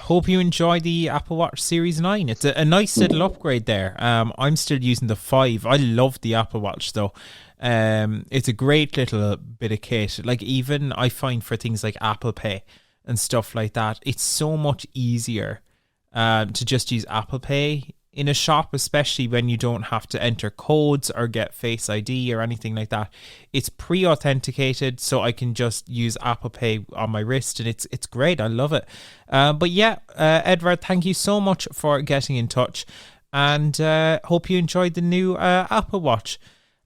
hope you enjoy the Apple Watch Series 9. It's a nice little upgrade there. I'm still using the 5. I love the Apple Watch though. It's a great little bit of kit. Like, even I find for things like Apple Pay and stuff like that, it's so much easier to just use Apple Pay in a shop, especially when you don't have to enter codes or get Face ID or anything like that. It's pre-authenticated, so I can just use Apple Pay on my wrist, and it's great. I love it. But yeah, Edward, thank you so much for getting in touch, and hope you enjoyed the new Apple Watch.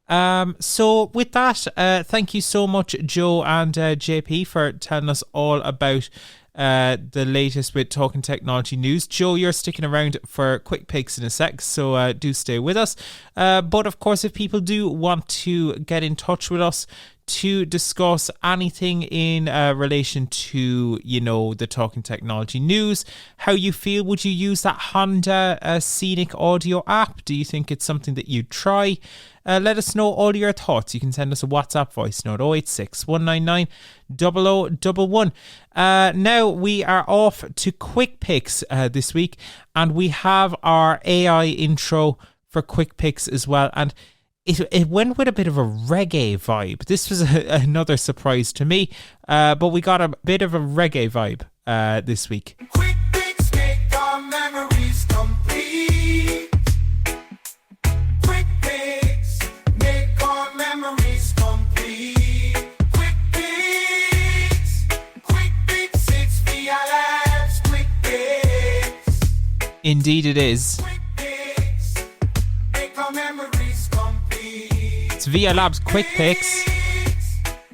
So with that, thank you so much, Joe and JP, for telling us all about the latest with Talking Technology News. Joe, you're sticking around for quick picks in a sec, so do stay with us. But of course, if people do want to get in touch with us to discuss anything in relation to, the Talking Technology News, how you feel, would you use that Honda Scenic Audio app? Do you think it's something that you'd try? Let us know all your thoughts. You can send us a WhatsApp voice note, 086 199 0011. Now we are off to quick picks this week, and we have our AI intro for quick picks as well. And it went with a bit of a reggae vibe. This was another surprise to me, but we got a bit of a reggae vibe this week.
Quick picks make our memories complete. Quick picks make our memories complete. Quick picks, it's VIA Labs. Quick picks.
Indeed it is.
Quick picks make our memories complete.
It's VIA Labs Quick Picks.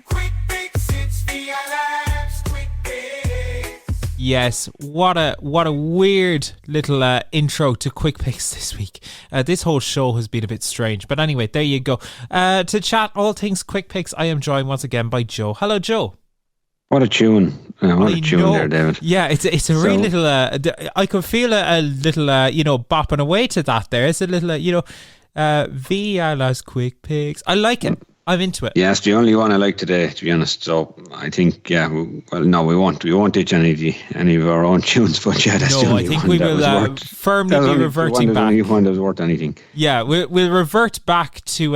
Quick picks, it's VIA Labs. Quick picks.
Yes, what a weird little intro to Quick Picks this week. This whole show has been a bit strange, but anyway, there you go. To chat all things Quick Picks, I am joined once again by Joe. Hello, Joe.
What a tune! What a tune there, David.
Yeah, it's a real little. I could feel a little, bopping away to that. There, it's a little, VIA Labs Quick Picks. I like it. I'm into it.
Yeah, it's the only one I like today, to be honest. So I think, we won't ditch any of our own tunes, but yeah, that's the only one.
No, I think we will firmly be reverting back.
The only one that was worth anything.
Yeah, we'll revert back to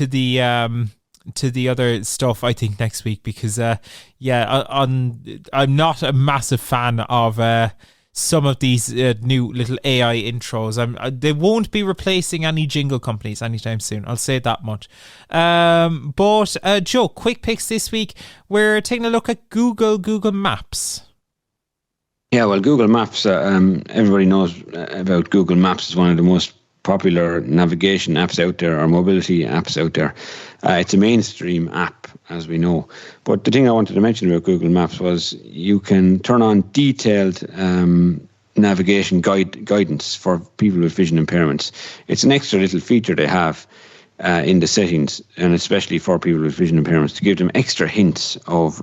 the other stuff, I think, next week, because I'm not a massive fan of some of these new little AI intros. They won't be replacing any jingle companies anytime soon, I'll say that much. But Joe, quick picks this week, we're taking a look at Google Maps.
Yeah, well, Google Maps, everybody knows about Google Maps. It's one of the most popular navigation apps out there, or mobility apps out there. It's a mainstream app, as we know. But the thing I wanted to mention about Google Maps was you can turn on detailed navigation guidance for people with vision impairments. It's an extra little feature they have in the settings, and especially for people with vision impairments, to give them extra hints of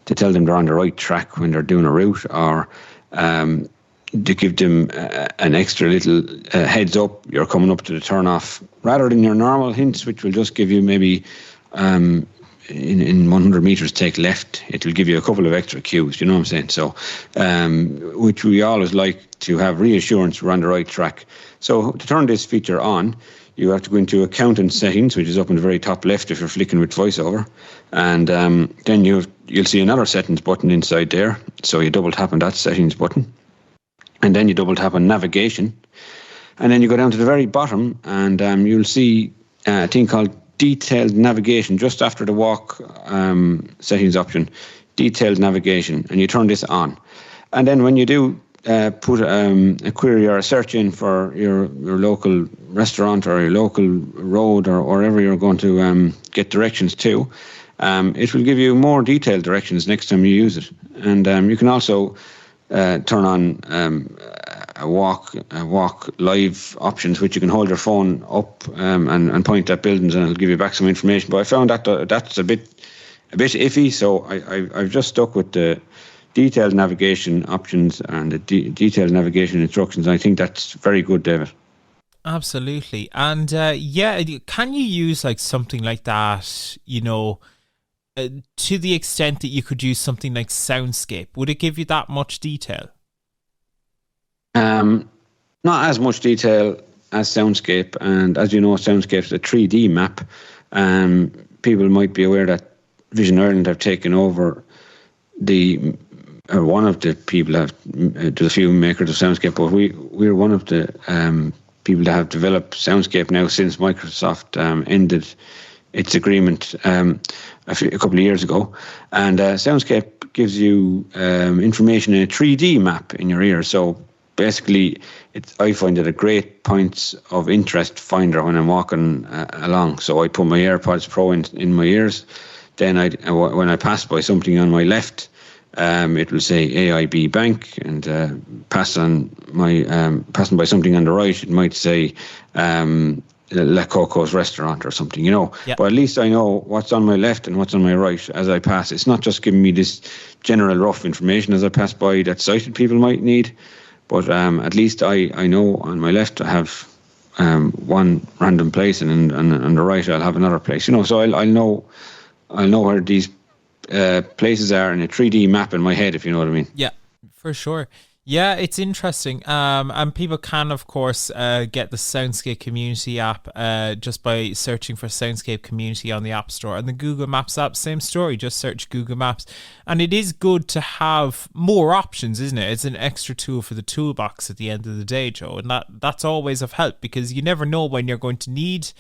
to tell them they're on the right track when they're doing a route, or to give them an extra little heads up you're coming up to the turn off, rather than your normal hints, which will just give you maybe in 100 meters take left. It will give you a couple of extra cues, you know what I'm saying? So which we always like to have reassurance we're on the right track. So to turn this feature on, you have to go into Accountant Settings, which is up in the very top left if you're flicking with VoiceOver. And then you'll see another Settings button inside there. So you double tap on that Settings button. And then you double tap on Navigation. And then you go down to the very bottom, and you'll see a thing called Detailed Navigation, just after the walk settings option. Detailed Navigation. And you turn this on. And then when you do put a query or a search in for your local restaurant or your local road or wherever you're going to get directions to, it will give you more detailed directions next time you use it. And you can also turn on a walk live options, which you can hold your phone up and point at buildings, and it'll give you back some information. But I found that that's a bit iffy, so I've just stuck with the detailed navigation options and the detailed navigation instructions. I think that's very good, David.
Absolutely. And can you use like something like that, to the extent that you could use something like Soundscape? Would it give you that much detail?
Not as much detail as Soundscape. And as you know, Soundscape's a 3D map. People might be aware that Vision Ireland have taken over one of the people there's a few makers of Soundscape, but we're one of the people that have developed Soundscape now since Microsoft ended its agreement a couple of years ago. And Soundscape gives you information in a 3D map in your ear. So basically, I find it a great points of interest finder when I'm walking along. So I put my AirPods Pro in my ears. Then when I pass by something on my left, it will say AIB Bank, and passing by something on the right, it might say Le Coco's restaurant or something, Yep. But at least I know what's on my left and what's on my right as I pass. It's not just giving me this general rough information as I pass by that sighted people might need, but at least I know on my left I have one random place, and on the right I'll have another place. So I'll know where these places are in a 3D map in my head, if you know what I mean.
Yeah, for sure. Yeah, it's interesting. And people can, of course, get the Soundscape Community app just by searching for Soundscape Community on the App Store. And the Google Maps app, same story. Just search Google Maps. And it is good to have more options, isn't it? It's an extra tool for the toolbox at the end of the day, Joe. And that's always of help, because you never know when you're going to need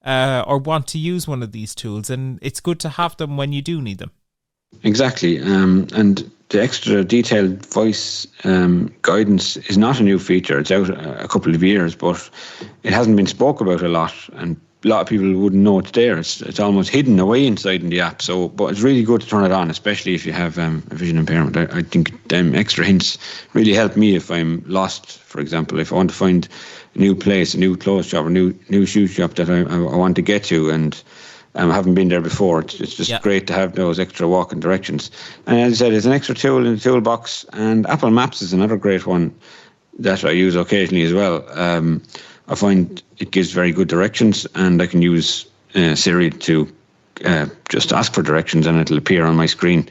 or want to use one of these tools. And it's good to have them when you do need them.
Exactly. And the extra detailed voice guidance is not a new feature. It's out a couple of years, but it hasn't been spoke about a lot, and a lot of people wouldn't know it's there. It's almost hidden away inside in the app. But it's really good to turn it on, especially if you have a vision impairment. I think them extra hints really help me if I'm lost. For example, if I want to find a new place, a new clothes shop, or new shoe shop that I want to get to, and I haven't been there before. It's just great to have those extra walking directions. And as I said, it's an extra tool in the toolbox. And Apple Maps is another great one that I use occasionally as well. I find it gives very good directions, and I can use Siri to just ask for directions, and it'll appear on my screen.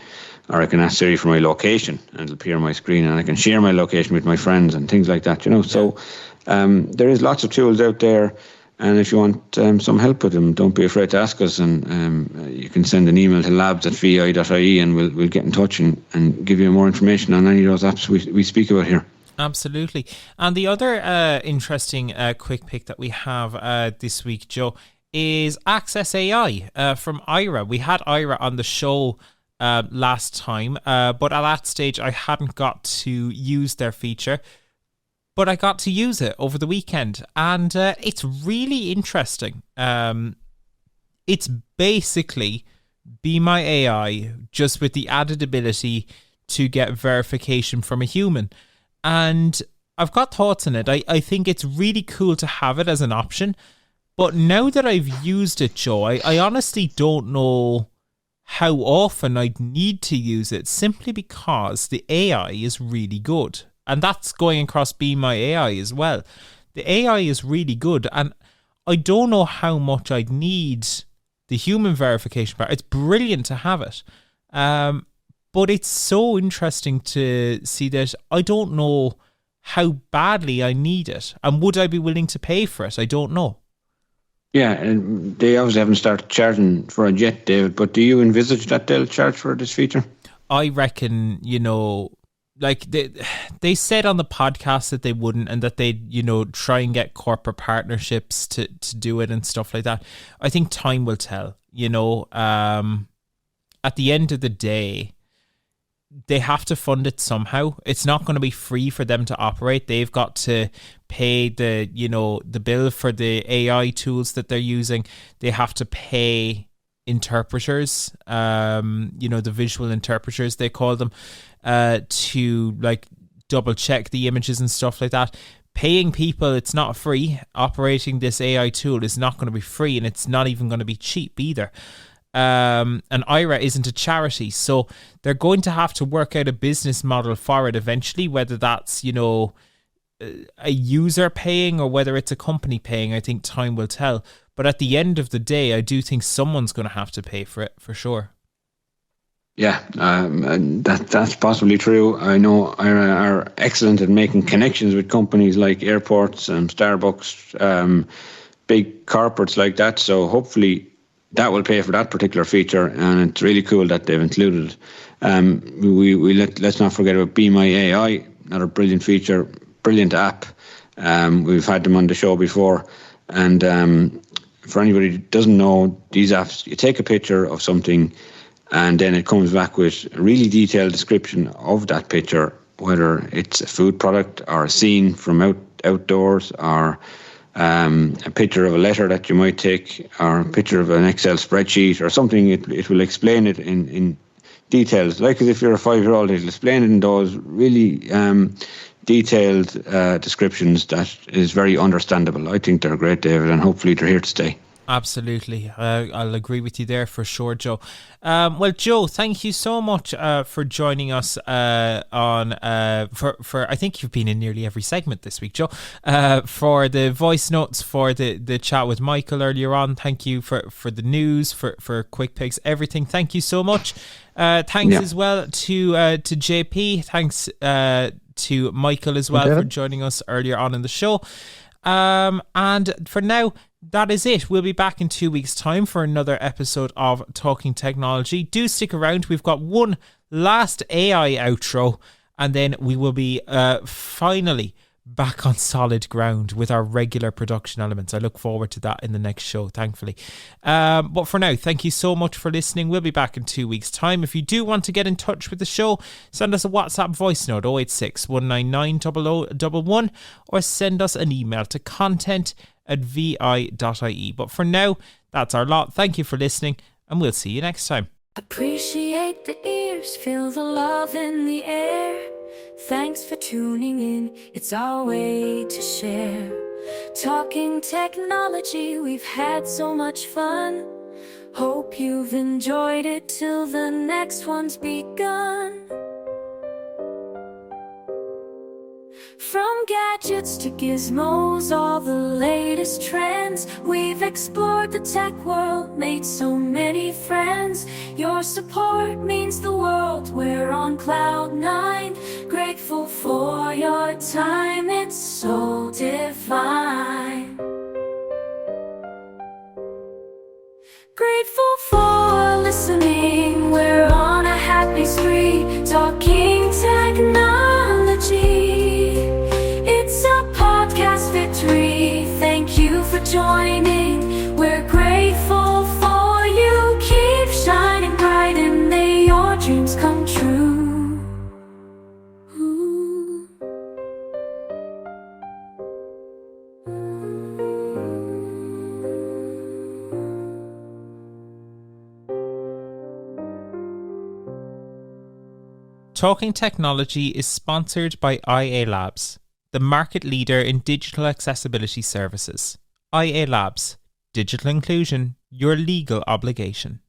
Or I can ask Siri for my location, and it'll appear on my screen, and I can share my location with my friends and things like that. So there is lots of tools out there. And if you want some help with them, don't be afraid to ask us. And you can send an email to labs@vi.ie, and we'll get in touch and give you more information on any of those apps we speak about here.
Absolutely. And the other interesting quick pick that we have this week, Joe, is Access AI from Aira. We had Aira on the show last time, but at that stage I hadn't got to use their feature. But I got to use it over the weekend, and it's really interesting. It's basically Be My AI, just with the added ability to get verification from a human. And I've got thoughts on it. I think it's really cool to have it as an option. But now that I've used it, Joe, I honestly don't know how often I'd need to use it, simply because the AI is really good. And that's going across Be My AI as well. The AI is really good, and I don't know how much I'd need the human verification part. It's brilliant to have it. But it's so interesting to see that I don't know how badly I need it. And would I be willing to pay for it? I don't know.
Yeah, and they obviously haven't started charging for it yet, David, but do you envisage that they'll charge for this feature?
I reckon, like they said on the podcast that they wouldn't, and that they'd, try and get corporate partnerships to do it and stuff like that. I think time will tell, at the end of the day, they have to fund it somehow. It's not going to be free for them to operate. They've got to pay the bill for the AI tools that they're using. They have to pay interpreters, the visual interpreters, they call them, to like double check the images and stuff like that. Paying people, it's not free. Operating this AI tool is not going to be free, and it's not even going to be cheap either. And Aira isn't a charity, so they're going to have to work out a business model for it eventually, whether that's, a user paying or whether it's a company paying. I think time will tell. But at the end of the day, I do think someone's going to have to pay for it, for sure.
Yeah, that's possibly true. I know Aira are excellent at making connections with companies like airports and Starbucks, big corporates like that. So hopefully that will pay for that particular feature, and it's really cool that they've included it. Let's not forget about Be My AI, another brilliant feature, brilliant app. We've had them on the show before, and for anybody who doesn't know, these apps, you take a picture of something, and then it comes back with a really detailed description of that picture, whether it's a food product or a scene from outdoors, or a picture of a letter that you might take, or a picture of an Excel spreadsheet or something. It will explain it in details, like as if you're a 5-year-old. It'll explain it in those really detailed descriptions that is very understandable. I think they're great, David, and hopefully they're here to stay.
Absolutely. I'll agree with you there for sure, Joe. Well, Joe, thank you so much for joining us on for I think you've been in nearly every segment this week, Joe, for the voice notes, for the chat with Michael earlier on. Thank you for the news, for quick picks, everything. Thank you so much. Thanks as well to JP. Thanks to Michael as well for joining us earlier on in the show. And for now, that is it. We'll be back in 2 weeks' time for another episode of Talking Technology. Do stick around. We've got one last AI outro, and then we will be finally back on solid ground with our regular production elements. I look forward to that in the next show, thankfully. But for now, thank you so much for listening. We'll be back in 2 weeks' time. If you do want to get in touch with the show, send us a WhatsApp voice note 086 199 0011, or send us an email to content@vi.ie. But for now, that's our lot. Thank you for listening, and we'll see you next time.
Appreciate the ears, feel the love in the air. Thanks for tuning in, it's our way to share. Talking technology, we've had so much fun. Hope you've enjoyed it till the next one's begun. From gadgets to gizmos, all the latest trends. We've explored the tech world, made so many friends. Your support means the world, we're on cloud 9. Grateful for your time, it's so divine. Grateful for listening, we're on a happy spree. Talking technology, it's a podcast victory. Thank you for joining, we're grateful for you. Keep shining bright and may your dreams come true.
Talking Technology is sponsored by IA Labs, the market leader in digital accessibility services. IA Labs, digital inclusion, your legal obligation.